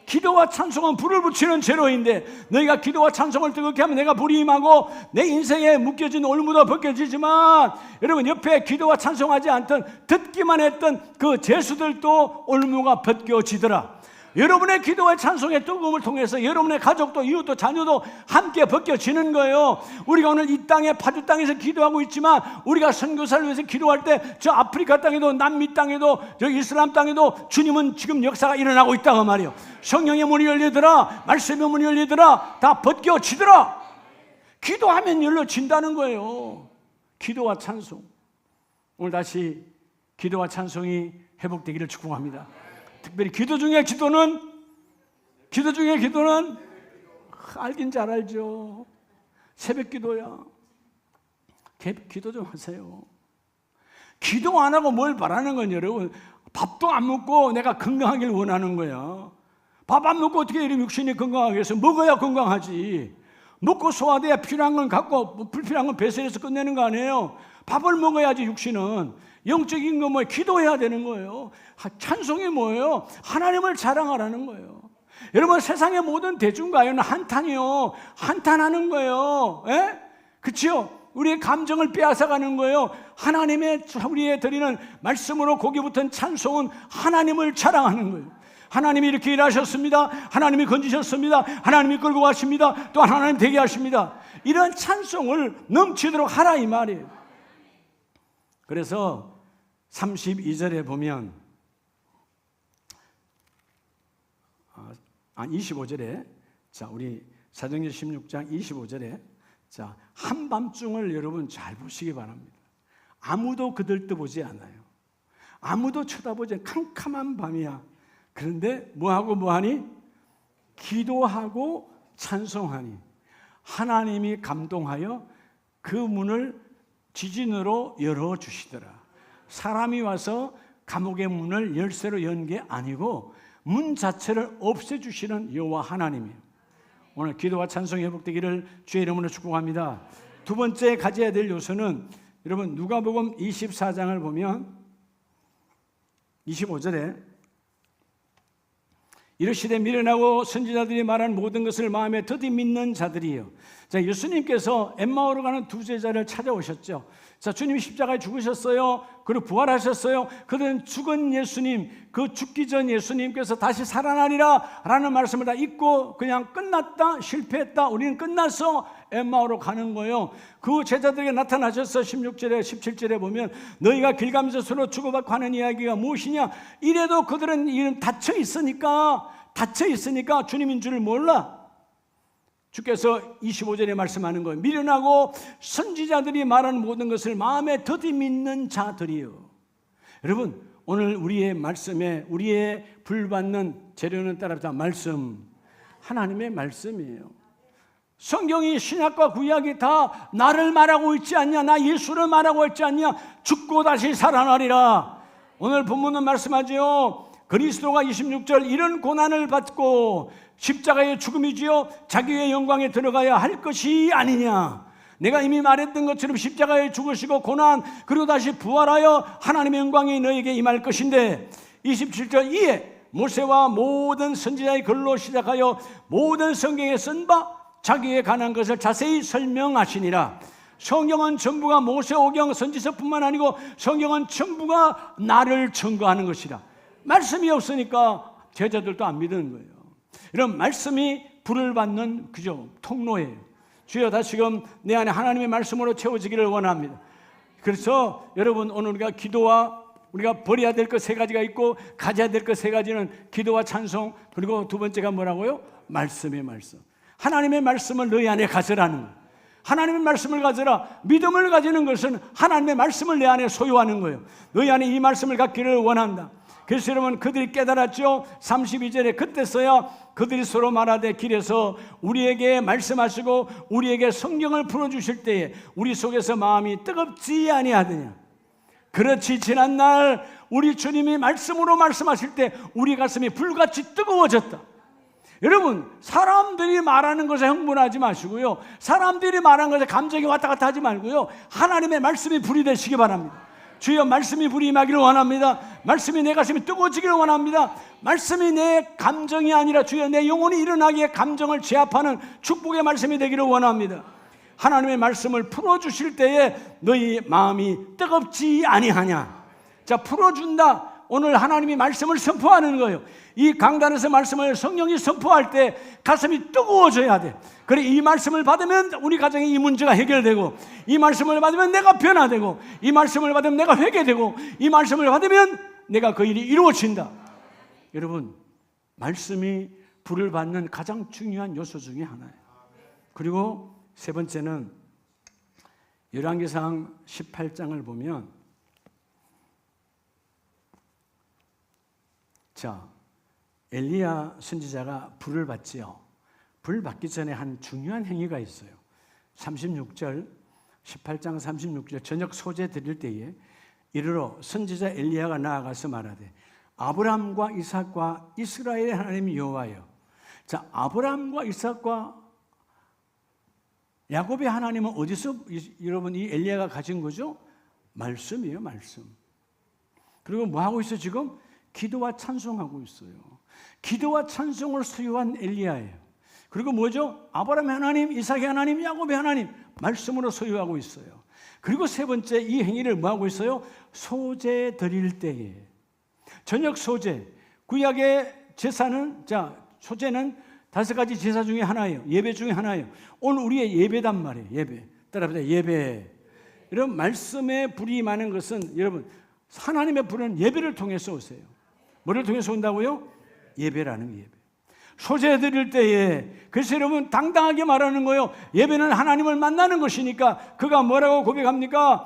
기도와 찬송은 불을 붙이는 재료인데 너희가 기도와 찬송을 뜨겁게 하면 내가 불이 임하고 내 인생에 묶여진 올무도 벗겨지지만 여러분 옆에 기도와 찬송하지 않던 듣기만 했던 그 제수들도 올무가 벗겨지더라. 여러분의 기도와 찬송의 뜨거움을 통해서 여러분의 가족도 이웃도 자녀도 함께 벗겨지는 거예요. 우리가 오늘 이 땅에 파주 땅에서 기도하고 있지만 우리가 선교사를 위해서 기도할 때 저 아프리카 땅에도 남미 땅에도 저 이슬람 땅에도 주님은 지금 역사가 일어나고 있다고 말이에요. 성령의 문이 열리더라. 말씀의 문이 열리더라. 다 벗겨지더라. 기도하면 열려진다는 거예요. 기도와 찬송. 오늘 다시 기도와 찬송이 회복되기를 축복합니다. 특별히 기도 중에 기도는 알긴 잘 알죠. 새벽 기도야. 기도 좀 하세요. 기도 안 하고 뭘 바라는 건 여러분 밥도 안 먹고 내가 건강하길 원하는 거야. 밥 안 먹고 어떻게 이런 육신이 건강하겠어? 먹어야 건강하지. 먹고 소화돼야 필요한 건 갖고 불필요한 건 배설해서 끝내는 거 아니에요. 밥을 먹어야지 육신은. 영적인 거 뭐 기도해야 되는 거예요. 찬송이 뭐예요? 하나님을 자랑하라는 거예요. 여러분 세상의 모든 대중가요는 한탄이요. 한탄하는 거예요. 예? 그렇죠? 우리의 감정을 빼앗아가는 거예요. 하나님의 우리에 드리는 말씀으로 고기 붙은 찬송은 하나님을 자랑하는 거예요. 하나님이 이렇게 일하셨습니다. 하나님이 건지셨습니다. 하나님이 끌고 가십니다. 또 하나님 되게 하십니다. 이런 찬송을 넘치도록 하라 이 말이에요. 그래서 32절에 보면 25절에 자, 우리 사도행전 16장 25절에 자, 한밤중을 여러분 잘 보시기 바랍니다. 아무도 그들 떠보지 않아요. 아무도 쳐다보지 않아요. 캄캄한 밤이야. 그런데 뭐하고 뭐하니? 기도하고 찬송하니 하나님이 감동하여 그 문을 지진으로 열어주시더라. 사람이 와서 감옥의 문을 열쇠로 연 게 아니고 문 자체를 없애주시는 여호와 하나님이에요. 오늘 기도와 찬송이 회복되기를 주의 이름으로 축복합니다. 두 번째 가져야 될 요소는 여러분 누가복음 24장을 보면 25절에 이르시되 미련하고 선지자들이 말한 모든 것을 마음에 더디 믿는 자들이요. 자, 예수님께서 엠마오로 가는 두 제자를 찾아오셨죠. 자, 주님이 십자가에 죽으셨어요. 그리고 부활하셨어요. 그들은 죽은 예수님, 그 죽기 전 예수님께서 다시 살아나리라 라는 말씀을 다 잊고 그냥 끝났다, 실패했다, 우리는 끝났어, 엠마오로 가는 거예요. 그 제자들에게 나타나셔서 16절에 17절에 보면 너희가 길 가면서 서로 주고받고 하는 이야기가 무엇이냐. 이래도 그들은 이런 닫혀 있으니까 주님인 줄을 몰라. 주께서 25절에 말씀하는 거예요. 미련하고 선지자들이 말하는 모든 것을 마음에 더디 믿는 자들이요. 여러분 오늘 우리의 말씀에 우리의 불받는 재료는 따라서 말씀, 하나님의 말씀이에요. 성경이 신약과 구약이 다 나를 말하고 있지 않냐, 나 예수를 말하고 있지 않냐, 죽고 다시 살아나리라. 오늘 본문은 말씀하죠. 그리스도가 26절 이런 고난을 받고 십자가의 죽음이지요 자기의 영광에 들어가야 할 것이 아니냐. 내가 이미 말했던 것처럼 십자가에 죽으시고 고난 그리고 다시 부활하여 하나님의 영광이 너에게 임할 것인데 27절 이에 모세와 모든 선지자의 글로 시작하여 모든 성경에 쓴 바 자기에 관한 것을 자세히 설명하시니라. 성경은 전부가 모세오경 선지서뿐만 아니고 성경은 전부가 나를 증거하는 것이라. 말씀이 없으니까 제자들도 안 믿는 거예요. 이런 말씀이 불을 받는 그죠 통로예요. 주여 다시금 내 안에 하나님의 말씀으로 채워지기를 원합니다. 그래서 여러분 오늘 우리가 기도와 우리가 버려야 될 것 세 가지가 있고 가져야 될 것 세 가지는 기도와 찬송 그리고 두 번째가 뭐라고요? 말씀의 말씀. 하나님의 말씀을 너희 안에 가져라는 거예요. 하나님의 말씀을 가져라. 믿음을 가지는 것은 하나님의 말씀을 내 안에 소유하는 거예요. 너희 안에 이 말씀을 갖기를 원한다. 그래서 여러분 그들이 깨달았죠. 32절에 그때서야 그들이 서로 말하되 길에서 우리에게 말씀하시고 우리에게 성경을 풀어주실 때에 우리 속에서 마음이 뜨겁지 아니하느냐. 그렇지 지난날 우리 주님이 말씀으로 말씀하실 때 우리 가슴이 불같이 뜨거워졌다. 여러분 사람들이 말하는 것에 흥분하지 마시고요, 사람들이 말하는 것에 감정이 왔다 갔다 하지 말고요, 하나님의 말씀이 불이 되시기 바랍니다. 주여 말씀이 불이 임하기를 원합니다. 말씀이 내 가슴이 뜨거워지기를 원합니다. 말씀이 내 감정이 아니라 주여 내 영혼이 일어나기에 감정을 제압하는 축복의 말씀이 되기를 원합니다. 하나님의 말씀을 풀어주실 때에 너희 마음이 뜨겁지 아니하냐. 자, 풀어준다. 오늘 하나님이 말씀을 선포하는 거예요. 이 강단에서 말씀을 성령이 선포할 때 가슴이 뜨거워져야 돼. 그래 이 말씀을 받으면 우리 가정에 이 문제가 해결되고, 이 말씀을 받으면 내가 변화되고, 이 말씀을 받으면 내가 회개되고, 이 말씀을 받으면 내가 그 일이 이루어진다. 여러분 말씀이 불을 받는 가장 중요한 요소 중에 하나예요. 그리고 세 번째는 열왕기상 18장을 보면 자, 엘리야 선지자가 불을 받지요. 불 받기 전에 한 중요한 행위가 있어요. 36절 18장 36절 저녁 소재 드릴 때에 이르러 선지자 엘리야가 나아가서 말하되 아브라함과 이삭과 이스라엘의 하나님 여호와여. 자, 아브라함과 이삭과 야곱의 하나님은 어디서 여러분 이 엘리야가 가진 거죠? 말씀이에요, 말씀. 그리고 뭐 하고 있어요 지금? 기도와 찬송하고 있어요. 기도와 찬송을 소유한 엘리야예요. 그리고 뭐죠? 아브라함의 하나님, 이삭의 하나님, 야곱의 하나님 말씀으로 소유하고 있어요. 그리고 세 번째 이 행위를 뭐 하고 있어요? 소재 드릴 때에 저녁 소재, 구약의 제사는, 소제는 5가지 제사 중에 하나예요. 예배 중에 하나예요. 오늘 우리의 예배단 말이에요. 예배. 따라합니다. 예배. 여러분, 말씀의 불이 임하는 것은, 여러분, 하나님의 불은 예배를 통해서 오세요. 뭐를 통해서 온다고요? 예배라는 예배. 소제 드릴 때에, 그래서 여러분 당당하게 말하는 거예요. 예배는 하나님을 만나는 것이니까. 그가 뭐라고 고백합니까?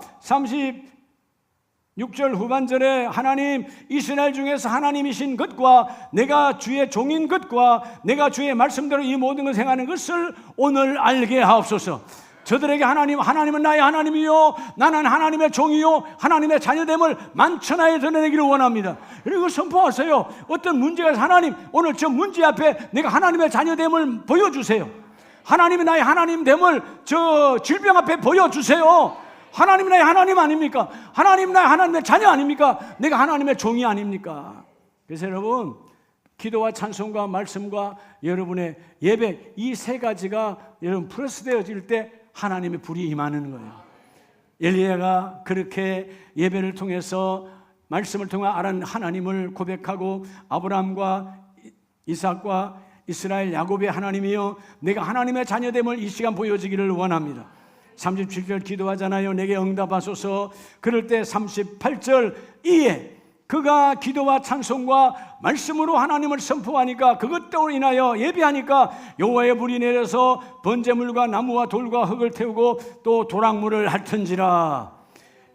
36절 후반절에 하나님, 이스라엘 중에서 하나님이신 것과 내가 주의 종인 것과 내가 주의 말씀대로 이 모든 것을 행하는 것을 오늘 알게 하옵소서. 저들에게 하나님은 나의 하나님이요, 나는 하나님의 종이요, 하나님의 자녀됨을 만천하에 드러내기를 원합니다. 그리고 선포하세요. 어떤 문제가 있어서 하나님, 오늘 저 문제 앞에 내가 하나님의 자녀됨을 보여주세요. 하나님이 나의 하나님됨을 저 질병 앞에 보여주세요. 하나님이 나의 하나님 아닙니까? 하나님 나의 하나님의 자녀 아닙니까? 내가 하나님의 종이 아닙니까? 그래서 여러분, 기도와 찬송과 말씀과 여러분의 예배, 이 3가지가 여러분 플러스 되어질 때 하나님의 불이 임하는 거예요. 엘리야가 그렇게 예배를 통해서 말씀을 통해 알은 하나님을 고백하고, 아브라함과 이삭과 이스라엘 야곱의 하나님이여, 내가 하나님의 자녀됨을 이 시간 보여주기를 원합니다. 37절 기도하잖아요. 내게 응답하소서. 그럴 때 38절 이에 그가 기도와 찬송과 말씀으로 하나님을 선포하니까, 그것도 인하여 예배하니까 여호와의 불이 내려서 번제물과 나무와 돌과 흙을 태우고 또 도랑물을 핥은지라.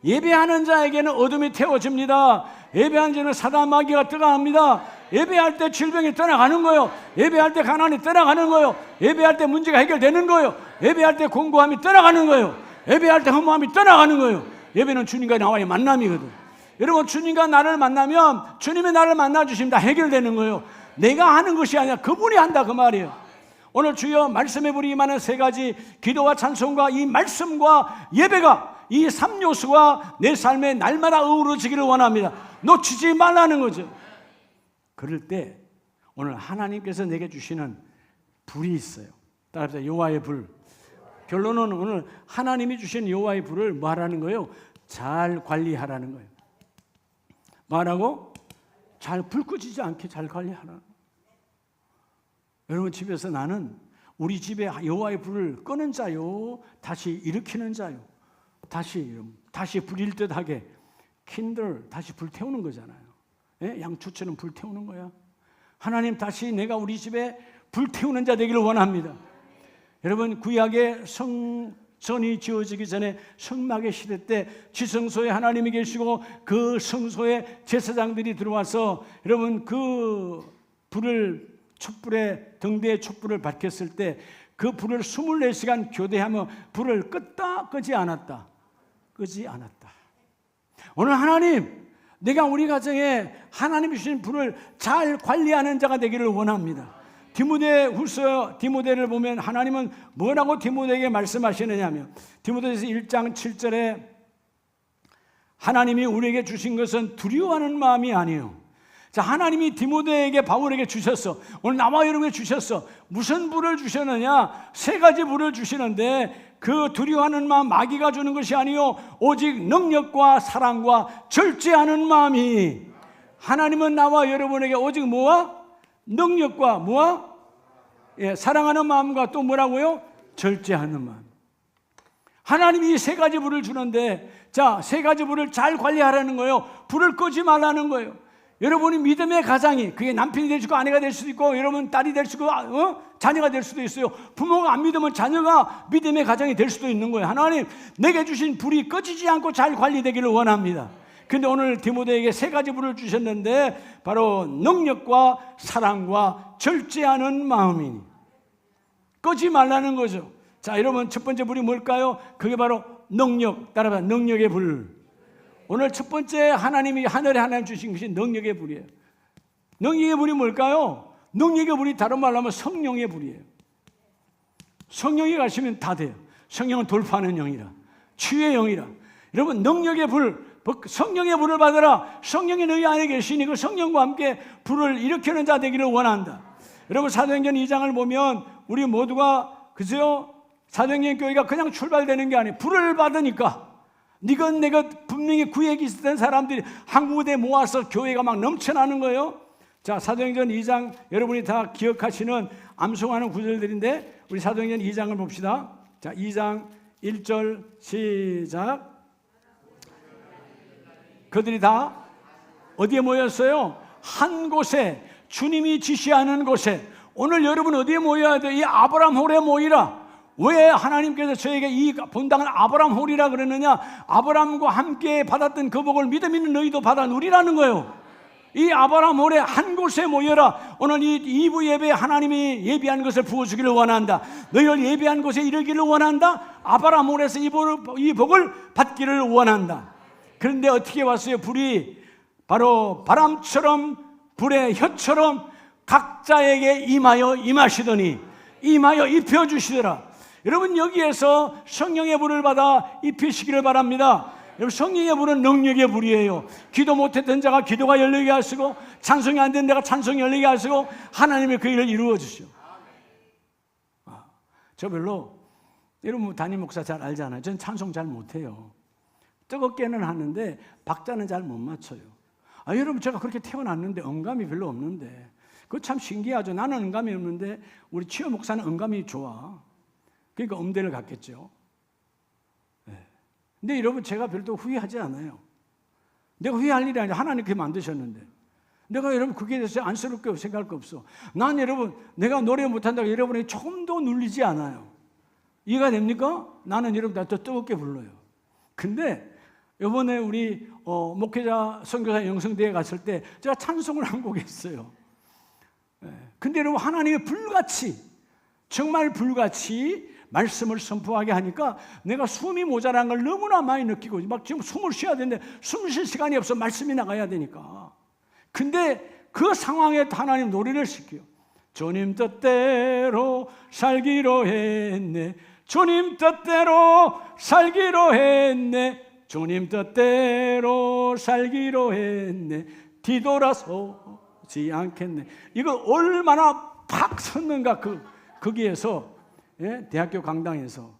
예배하는 자에게는 어둠이 태워집니다. 예배하는 자는 사단 마귀가 떠나갑니다. 예배할 때 질병이 떠나가는 거예요. 예배할 때 가난이 떠나가는 거예요. 예배할 때 문제가 해결되는 거예요. 예배할 때 공고함이 떠나가는 거예요. 예배할 때 허무함이 떠나가는 거예요. 예배는 주님과 나와의 만남이거든. 여러분, 주님과 나를 만나면 주님이 나를 만나주시면 다 해결되는 거예요. 내가 하는 것이 아니라 그분이 한다, 그 말이에요. 오늘 주여 말씀의 불이 임하는 3가지, 기도와 찬송과 이 말씀과 예배가, 이 3요소가 내 삶에 날마다 어우러지기를 원합니다. 놓치지 말라는 거죠. 그럴 때 오늘 하나님께서 내게 주시는 불이 있어요. 따라합시다. 여호와의 불. 결론은 오늘 하나님이 주신 여호와의 불을 뭐 하라는 거예요? 잘 관리하라는 거예요. 뭐라고? 잘 불 꺼지지 않게 잘 관리하라. 여러분, 집에서 나는 우리 집에 여호와의 불을 끄는 자요, 다시 일으키는 자요, 다시 불일 듯하게 킨들 다시 불 태우는 거잖아요. 예? 양초처럼 불 태우는 거야. 하나님, 다시 내가 우리 집에 불 태우는 자 되기를 원합니다. 여러분, 구약의 성전이 지어지기 전에 성막의 시대 때 지성소에 하나님이 계시고 그 성소에 제사장들이 들어와서 여러분 그 불을, 촛불에 등대에 촛불을 밝혔을 때 그 불을 24시간 교대하며 불을 껐다 끄지 않았다. 끄지 않았다. 오늘 하나님, 내가 우리 가정에 하나님이 주신 불을 잘 관리하는 자가 되기를 원합니다. 디모데후서 디모데를 보면 하나님은 뭐라고 디모데에게 말씀하시느냐면, 디모데에서 1장 7절에 하나님이 우리에게 주신 것은 두려워하는 마음이 아니에요. 자, 하나님이 디모데에게, 바울에게 주셨어. 오늘 나와 여러분에게 주셨어. 무슨 불을 주셨느냐? 3가지 불을 주시는데 그 두려워하는 마음, 마귀가 주는 것이 아니요 오직 능력과 사랑과 절제하는 마음이. 하나님은 나와 여러분에게 오직 뭐와? 능력과 뭐와? 사랑하는 마음과 또 뭐라고요? 절제하는 마음. 하나님이 이 3가지 불을 주는데, 자, 3가지 불을 잘 관리하라는 거예요. 불을 끄지 말라는 거예요. 여러분이 믿음의 가장이, 그게 남편이 될 수도 있고 아내가 될 수도 있고 여러분 딸이 될 수도 있고 자녀가 될 수도 있어요. 부모가 안 믿으면 자녀가 믿음의 가장이 될 수도 있는 거예요. 하나님, 내게 주신 불이 꺼지지 않고 잘 관리되기를 원합니다. 근데 오늘 디모데에게 3가지 불을 주셨는데 바로 능력과 사랑과 절제하는 마음이니 끄지 말라는 거죠. 자, 여러분, 첫 번째 불이 뭘까요? 그게 바로 능력. 따라봐, 능력의 불. 오늘 첫 번째 하나님이 하늘에 하나님 주신 것이 능력의 불이에요. 능력의 불이 뭘까요? 능력의 불이 다른 말로 하면 성령의 불이에요. 성령이 가시면 다 돼요. 성령은 돌파하는 영이라, 치유의 영이라. 여러분, 능력의 불, 성령의 불을 받으라. 성령이 너희 안에 계시니 그 성령과 함께 불을 일으키는 자 되기를 원한다. 여러분, 사도행전 2장을 보면 우리 모두가, 그죠? 사도행전 교회가 그냥 출발되는 게 아니에요. 불을 받으니까 니것 내것 분명히 구획이 있었던 사람들이 한 군데 모아서 교회가 막 넘쳐나는 거예요. 자, 사도행전 2장 여러분이 다 기억하시는 암송하는 구절들인데 우리 사도행전 2장을 봅시다. 자, 2장 1절 시작. 그들이 다 어디에 모였어요? 한 곳에, 주님이 지시하는 곳에. 오늘 여러분 어디에 모여야 돼? 이 아브라함 홀에 모이라. 왜 하나님께서 저에게 이 본당을 아브라함 홀이라 그러느냐? 아브라함과 함께 받았던 그 복을 믿음 있는 너희도 받아 누리라는 거예요. 이 아브라함 홀에 한 곳에 모여라. 오늘 이 2부 예배에 하나님이 예비한 것을 부어주기를 원한다. 너희를 예비한 곳에 이르기를 원한다. 아브라함 홀에서 이 복을 받기를 원한다. 그런데 어떻게 왔어요? 불이 바로 바람처럼 불의 혀처럼 각자에게 임하시더니 임하여 입혀주시더라. 여러분, 여기에서 성령의 불을 받아 입히시기를 바랍니다. 여러분, 성령의 불은 능력의 불이에요. 기도 못했던 자가 기도가 열리게 하시고, 찬송이 안 된 자가 찬송이 열리게 하시고, 하나님의 그 일을 이루어 주시오. 저 별로, 여러분 담임 목사 잘 알잖아요. 전 찬송 잘 못해요. 뜨겁게는 하는데 박자는 잘 못 맞춰요. 여러분, 제가 그렇게 태어났는데 음감이 별로 없는데, 그거 참 신기하죠. 나는 음감이 없는데 우리 치유 목사는 음감이 좋아. 그러니까 음대를 갔겠죠. 근데 여러분, 제가 별도 후회하지 않아요. 내가 후회할 일이 아니라 하나님 그렇게 만드셨는데, 내가 여러분 그게 대해서 안쓰럽게 생각할 거 없어. 난 여러분, 내가 노래 못한다고 여러분이 조금도 눌리지 않아요. 이해가 됩니까? 나는 여러분 더 뜨겁게 불러요. 근데 이번에 우리 목회자 선교사 영성대회 갔을 때 제가 찬송을 한 곡 했어요. 근데 여러분, 하나님의 불같이, 정말 불같이 말씀을 선포하게 하니까 내가 숨이 모자란 걸 너무나 많이 느끼고, 막 지금 숨을 쉬어야 되는데 숨 쉴 시간이 없어. 말씀이 나가야 되니까. 근데 그 상황에 하나님 노래를 시켜요. 주님 뜻대로 살기로 했네. 주님 뜻대로 살기로 했네. 주님 뜻대로 살기로 했네. 뒤돌아서지 않겠네. 이거 얼마나 팍 섰는가. 거기에서, 대학교 강당에서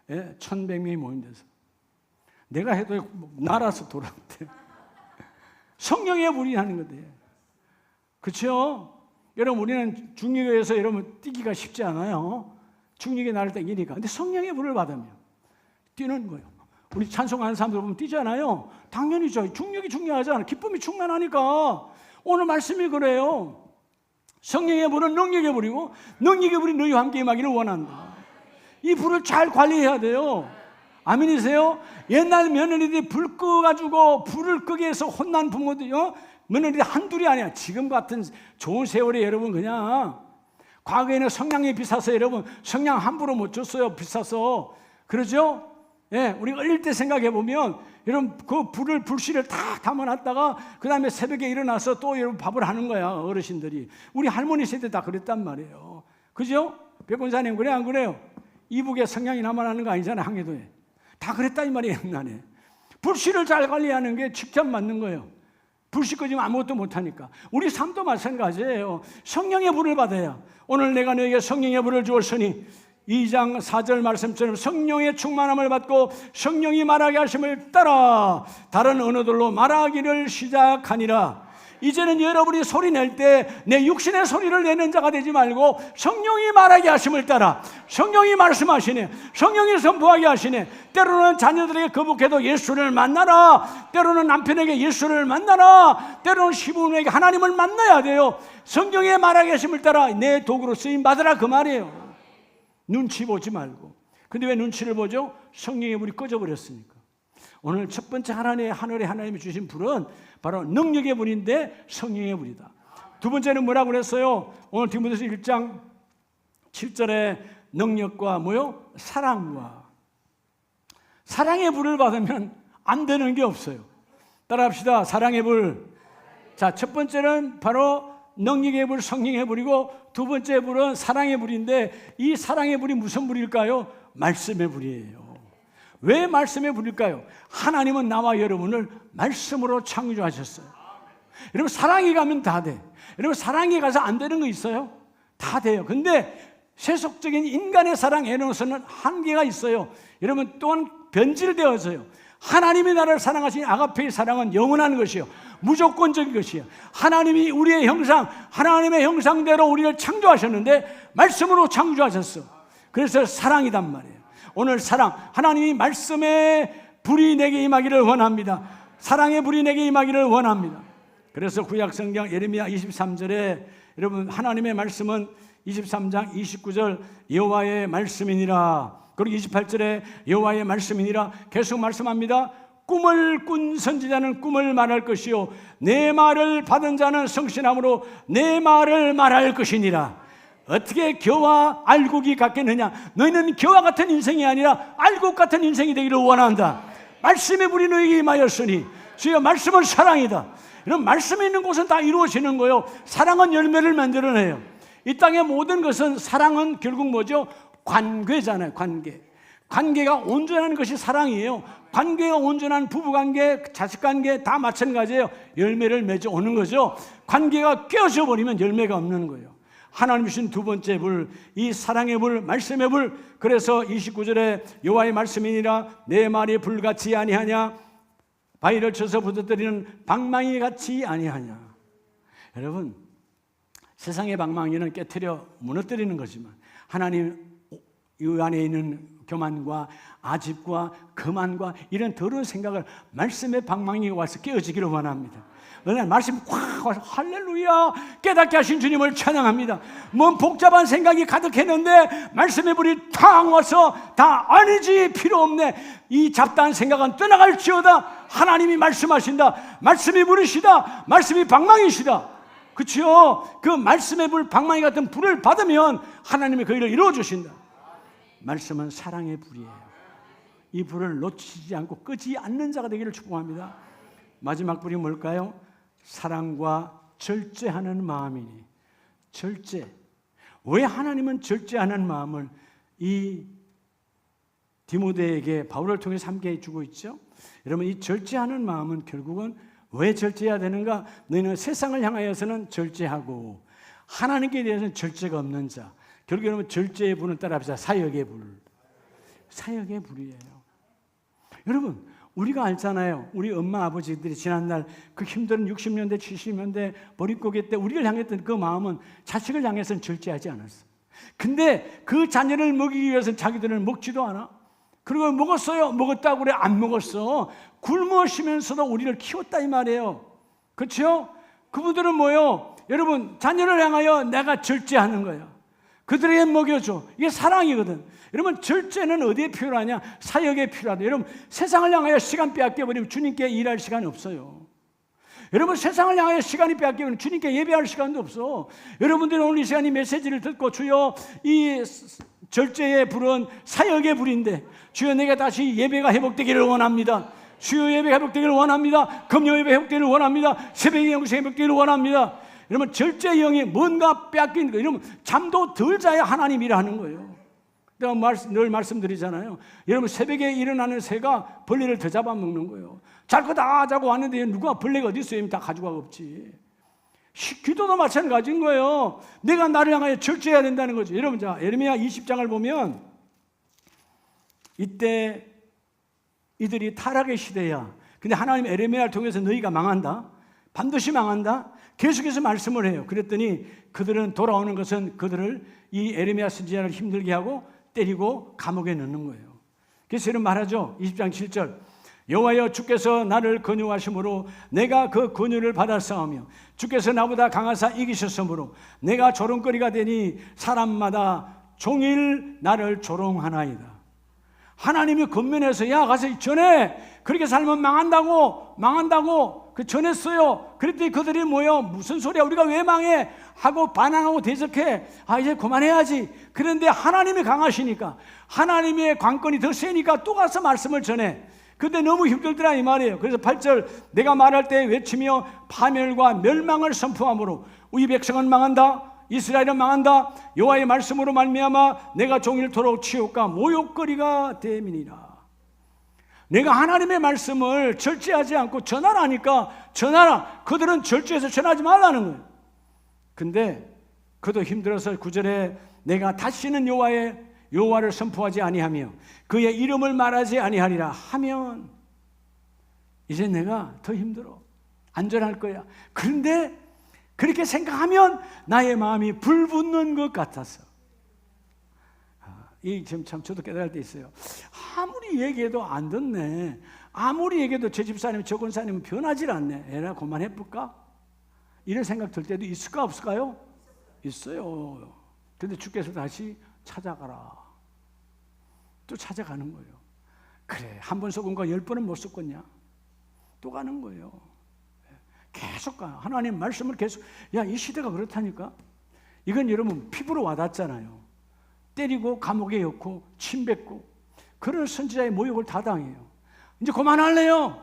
1,100명이 모인 데서 내가 해도 날아서 돌아온대. 성령의 불이 하는 건데, 그렇죠? 여러분, 우리는 중력에서 여러분 뛰기가 쉽지 않아요. 중력이 나를 때 이니까. 근데 성령의 불을 받으면 뛰는 거예요. 우리 찬송하는 사람들 보면 뛰잖아요. 당연히죠. 중력이 중요하잖아요. 기쁨이 충만하니까. 오늘 말씀이 그래요. 성령의 불은 능력의 불이고, 능력의 불이 너희와 함께 임하기를 원한다. 이 불을 잘 관리해야 돼요. 아멘이세요? 옛날 며느리들이 불 꺼가지고 불을 끄게 해서 혼난 부모들, 며느리들이 한둘이 아니야. 지금 같은 좋은 세월에 여러분, 그냥 과거에는 성냥이 비싸서 여러분 성냥 함부로 못 줬어요. 비싸서. 그러죠? 우리 어릴 때 생각해 보면 여러분, 그 불씨를 다 담아놨다가 그 다음에 새벽에 일어나서 또 여러분 밥을 하는 거야. 어르신들이. 우리 할머니 세대 다 그랬단 말이에요. 그죠? 백원사님, 그래 안 그래요? 이북에 성냥이 남아나는 거 아니잖아요. 항해도에 다 그랬다 이 말이에요. 옛날에 불씨를 잘 관리하는 게 직접 맞는 거예요. 불씨 꺼지면 아무것도 못하니까. 우리 삶도 마찬가지예요. 성령의 불을 받아야. 오늘 내가 너에게 성령의 불을 주었으니 2장 4절 말씀처럼 성령의 충만함을 받고 성령이 말하게 하심을 따라 다른 언어들로 말하기를 시작하니라. 이제는 여러분이 소리 낼 때 내 육신의 소리를 내는 자가 되지 말고 성령이 말하게 하심을 따라, 성령이 말씀하시네, 성령이 선포하게 하시네. 때로는 자녀들에게 거북해도 예수를 만나라. 때로는 남편에게 예수를 만나라. 때로는 시부모에게 하나님을 만나야 돼요. 성령이 말하게 하심을 따라 내 도구로 쓰임 받으라, 그 말이에요. 눈치 보지 말고. 근데 왜 눈치를 보죠? 성령의 불이 꺼져버렸으니까. 오늘 첫 번째 하늘에 하나님이 주신 불은 바로 능력의 불인데 성령의 불이다. 두 번째는 뭐라고 그랬어요? 오늘 디모데서 1장 7절에 능력과 뭐요? 사랑과. 사랑의 불을 받으면 안 되는 게 없어요. 따라합시다. 사랑의 불. 자, 첫 번째는 바로 능력의 불, 성령의 불이고, 두 번째 불은 사랑의 불인데, 이 사랑의 불이 무슨 불일까요? 말씀의 불이에요. 왜 말씀의 불일까요? 하나님은 나와 여러분을 말씀으로 창조하셨어요. 여러분, 사랑이 가면 다 돼. 여러분, 사랑이 가서 안 되는 거 있어요? 다 돼요. 근데 세속적인 인간의 사랑 에너스는 한계가 있어요. 여러분, 또한 변질되어서요. 하나님이 나를 사랑하신 아가페의 사랑은 영원한 것이요, 무조건적인 것이요. 하나님이 우리의 형상, 하나님의 형상대로 우리를 창조하셨는데 말씀으로 창조하셨어. 그래서 사랑이단 말이에요. 오늘 사랑, 하나님이 말씀의 불이 내게 임하기를 원합니다. 사랑의 불이 내게 임하기를 원합니다. 그래서 구약성경 예레미야 23절에 여러분, 하나님의 말씀은 23장 29절 여호와의 말씀이니라, 그리고 28절에 여호와의 말씀이니라 계속 말씀합니다. 꿈을 꾼 선지자는 꿈을 말할 것이요, 내 말을 받은 자는 성신함으로 내 말을 말할 것이니라. 어떻게 겨와 알곡이 같겠느냐? 너희는 겨와 같은 인생이 아니라 알곡 같은 인생이 되기를 원한다. 말씀의 불이 너희에게 임하였으니 주여, 말씀은 사랑이다. 이런 말씀이 있는 곳은 다 이루어지는 거예요. 사랑은 열매를 만들어내요. 이 땅의 모든 것은, 사랑은 결국 뭐죠? 관계잖아요. 관계가 온전한 것이 사랑이에요. 관계가 온전한 부부관계, 자식관계 다 마찬가지예요. 열매를 맺어 오는 거죠. 관계가 깨어져 버리면 열매가 없는 거예요. 하나님 주신 두 번째 불, 이 사랑의 불, 말씀의 불. 그래서 29절에 여호와의 말씀이니라 내 말이 불같이 아니하냐, 바위를 쳐서 부서뜨리는 방망이 같이 아니하냐. 여러분, 세상의 방망이는 깨트려 무너뜨리는 거지만 하나님 이 안에 있는 교만과 아집과 거만과 이런 더러운 생각을 말씀의 방망이가 와서 깨어지기를 원합니다. 그러나 말씀이 확 와서 할렐루야 깨닫게 하신 주님을 찬양합니다. 뭔 복잡한 생각이 가득했는데 말씀의 불이 탁 와서 다 아니지, 필요 없네, 이 잡다한 생각은 떠나갈지어다. 하나님이 말씀하신다. 말씀이 불이시다. 말씀이 방망이시다. 그렇죠? 그 말씀의 불, 방망이 같은 불을 받으면 하나님이 그 일을 이루어주신다. 말씀은 사랑의 불이에요. 이 불을 놓치지 않고 끄지 않는 자가 되기를 축복합니다. 마지막 불이 뭘까요? 사랑과 절제하는 마음이니. 절제. 왜 하나님은 절제하는 마음을 이 디모데에게 바울을 통해서 함께 주고 있죠? 여러분, 이 절제하는 마음은 결국은 왜 절제해야 되는가? 너희는 세상을 향하여서는 절제하고 하나님께 대해서는 절제가 없는 자. 결국 여러분, 절제의 불은 따라합시다. 사역의 불. 사역의 불이에요. 여러분, 우리가 알잖아요. 우리 엄마 아버지들이 지난날 그 힘든 60년대 70년대 보릿고개 때 우리를 향했던 그 마음은 자식을 향해서는 절제하지 않았어. 근데 그 자녀를 먹이기 위해서는 자기들은 먹지도 않아. 그리고 먹었어요? 먹었다고 그래? 안 먹었어. 굶으시면서도 우리를 키웠다 이 말이에요. 그렇죠? 그분들은 뭐예요? 여러분, 자녀를 향하여 내가 절제하는 거예요. 그들에게 먹여줘. 이게 사랑이거든. 여러분, 절제는 어디에 필요하냐? 사역에 필요하다. 여러분, 세상을 향하여 시간 빼앗겨버리면 주님께 일할 시간이 없어요. 여러분, 세상을 향하여 시간이 빼앗기면 주님께 예배할 시간도 없어. 여러분들이 오늘 이 시간에 메시지를 듣고 주여, 이 절제의 불은 사역의 불인데 주여, 내가 다시 예배가 회복되기를 원합니다. 주여, 예배가 회복되기를 원합니다. 금요 예배 회복되기를 원합니다. 새벽 영성 회복되기를 원합니다. 여러분, 절제의 영이 뭔가 빼앗긴 거. 여러분, 잠도 덜 자야 하나님 일하는 거예요. 내가 늘 말씀드리잖아요. 여러분, 새벽에 일어나는 새가 벌레를 더 잡아먹는 거예요. 잘 거 다 자고 왔는데 누가 벌레가 어디 있어요? 다 가져가고 없지. 기도도 마찬가지인 거예요. 내가 나를 향하여 절제해야 된다는 거죠. 여러분, 자, 예레미야 20장을 보면 이때 이들이 타락의 시대야. 근데 하나님 예레미야를 통해서 너희가 망한다. 반드시 망한다. 계속해서 말씀을 해요. 그랬더니 그들은 돌아오는 것은 그들을 이 예레미야 선지자를 힘들게 하고 때리고 감옥에 넣는 거예요. 그래서 이런 말하죠. 20장 7절 여호와여 주께서 나를 권유하심으로 내가 그 권유를 받았사오며 주께서 나보다 강하사 이기셨으므로 내가 조롱거리가 되니 사람마다 종일 나를 조롱하나이다. 하나님이 겉면에서 야 가서 전해, 그렇게 살면 망한다고 그 전했어요. 그랬더니 그들이 뭐요? 무슨 소리야, 우리가 왜 망해? 하고 반항하고 대적해. 아, 이제 그만해야지. 그런데 하나님이 강하시니까, 하나님의 관건이 더 세니까 또 가서 말씀을 전해. 근데 너무 힘들더라 이 말이에요. 그래서 8절 내가 말할 때 외치며 파멸과 멸망을 선포함으로 우리 백성은 망한다, 이스라엘은 망한다. 여호와의 말씀으로 말미암아 내가 종일토록 치욕과 모욕거리가 됨이니라. 내가 하나님의 말씀을 절제하지 않고 전하라니까 전하라. 그들은 절제해서 전하지 말라는 거예요. 근데 그도 힘들어서 9절에 내가 다시는 여호와를 선포하지 아니하며 그의 이름을 말하지 아니하리라 하면 이제 내가 더 힘들어. 안전할 거야. 그런데 그렇게 생각하면 나의 마음이 불붙는 것 같아서. 이 지금 참 저도 깨달을 때 있어요. 아무리 얘기해도 안 듣네. 아무리 얘기해도 제 집사님, 저 권사님은 변하질 않네. 에라 그만해볼까? 이런 생각 들 때도 있을까 없을까요? 있어요. 근데 주께서 다시 찾아가라. 또 찾아가는 거예요. 그래, 한 번 속은 거 10번은 못 속겠냐? 또 가는 거예요. 계속 가. 하나님 말씀을 계속. 야, 이 시대가 그렇다니까. 이건 여러분 피부로 와닿잖아요. 때리고 감옥에 넣고 침 뱉고 그런 선지자의 모욕을 다 당해요. 이제 그만할래요.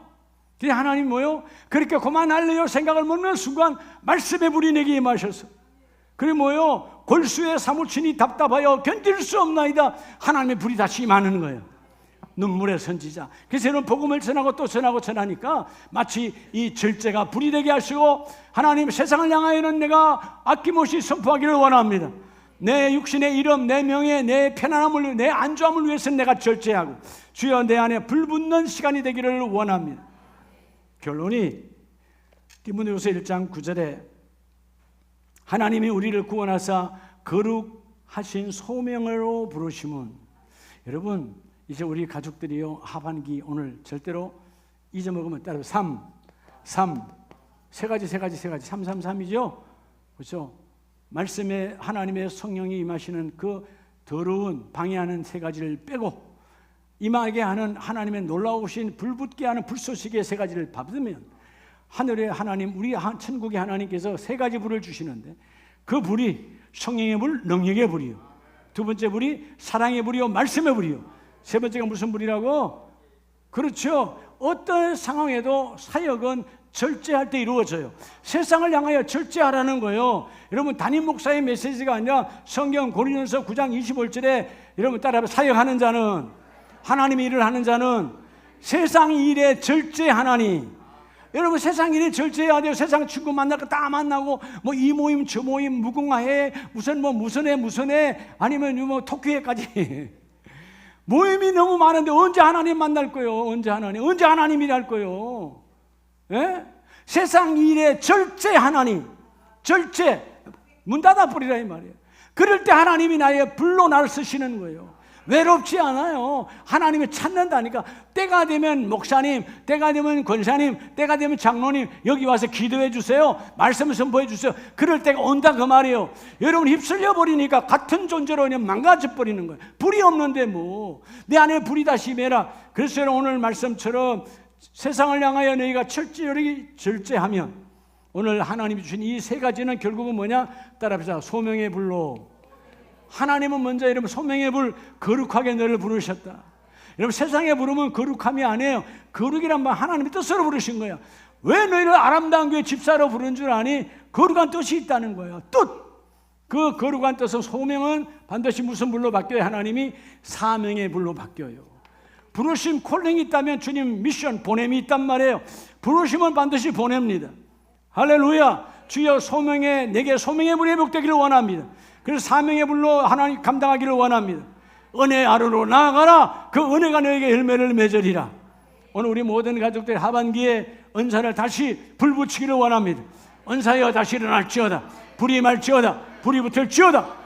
그냥 하나님 뭐요? 그렇게 그만할래요 생각을 먹는 순간 말씀의 불이 내게 임하셔서 그리고 뭐요? 골수에 사무치니 답답하여 견딜 수 없나이다. 하나님의 불이 다시 임하는 거예요. 눈물의 선지자. 그래서 여러분 복음을 전하고 또 전하고 전하니까 마치 이 절제가 불이 되게 하시고 하나님 세상을 향하여는 내가 아낌없이 선포하기를 원합니다. 내 육신의 이름, 내 명예, 내 편안함을, 내 안주함을 위해서는 내가 절제하고 주여 내 안에 불붙는 시간이 되기를 원합니다. 결론이 디모데후서 1장 9절에 하나님이 우리를 구원하사 거룩하신 소명으로 부르심은 여러분 이제 우리 가족들이요 하반기 오늘 절대로 잊어먹으면 따로 3 세 가지 333이죠. 그렇죠? 말씀에 하나님의 성령이 임하시는 그 더러운 방해하는 세 가지를 빼고 임하게 하는 하나님의 놀라우신 불붙게 하는 불쏘시개 세 가지를 받으면 하늘의 하나님, 우리 천국의 하나님께서 세 가지 불을 주시는데 그 불이 성령의 불, 능력의 불이요. 두 번째 불이 사랑의 불이요, 말씀의 불이요. 세 번째가 무슨 불이라고? 그렇죠. 어떤 상황에도 사역은 절제할 때 이루어져요. 세상을 향하여 절제하라는 거예요. 여러분 담임 목사의 메시지가 아니라 성경 고린도서 9장 25절에 여러분 따라 사역하는 자는 하나님의 일을 하는 자는 세상 일에 절제하나니. 여러분 세상 일에 절제해야 돼요. 세상 친구 만날 거 다 만나고 뭐 이 모임 저 모임 무궁화해 무슨 해 아니면 뭐 토끼해까지 모임이 너무 많은데 언제 하나님 만날 거예요? 언제 하나님이 할 거예요? 예? 세상 일에 절제 하나님, 절제 문 닫아버리라 이 말이에요. 그럴 때 하나님이 나의 불로 나를 쓰시는 거예요. 외롭지 않아요. 하나님을 찾는다니까. 때가 되면 목사님, 때가 되면 권사님, 때가 되면 장로님 여기 와서 기도해 주세요. 말씀을 선포해 주세요. 그럴 때가 온다 그 말이에요. 여러분 휩쓸려 버리니까 같은 존재로 그냥 망가져 버리는 거예요. 불이 없는데 뭐 내 안에 불이 다시 임해라. 그래서 오늘 말씀처럼 세상을 향하여 너희가 철저히 절제하면 오늘 하나님이 주신 이 세 가지는 결국은 뭐냐? 따라합시다. 소명의 불로. 하나님은 먼저 여러분 소명의 불 거룩하게 너를 부르셨다. 여러분 세상에 부르면 거룩함이 아니에요. 거룩이란 말 하나님의 뜻으로 부르신 거예요. 왜 너희를 아름다운 교회 집사로 부른 줄 아니? 거룩한 뜻이 있다는 거예요. 뜻. 그 거룩한 뜻은 소명은 반드시 무슨 불로 바뀌어요? 하나님이 사명의 불로 바뀌어요. 부르심 콜링이 있다면 주님 미션 보냄이 있단 말이에요. 부르심은 반드시 보냅니다. 할렐루야. 주여 소명의 내게 소명의 불이 회복되기를 원합니다. 그래서 사명의 불로 하나님 감당하기를 원합니다. 은혜 아래로 나아가라. 그 은혜가 너에게 열매를 맺으리라. 오늘 우리 모든 가족들 하반기에 은사를 다시 불붙이기를 원합니다. 은사여 다시 일어날지어다. 불이 말지어다. 불이 붙을지어다.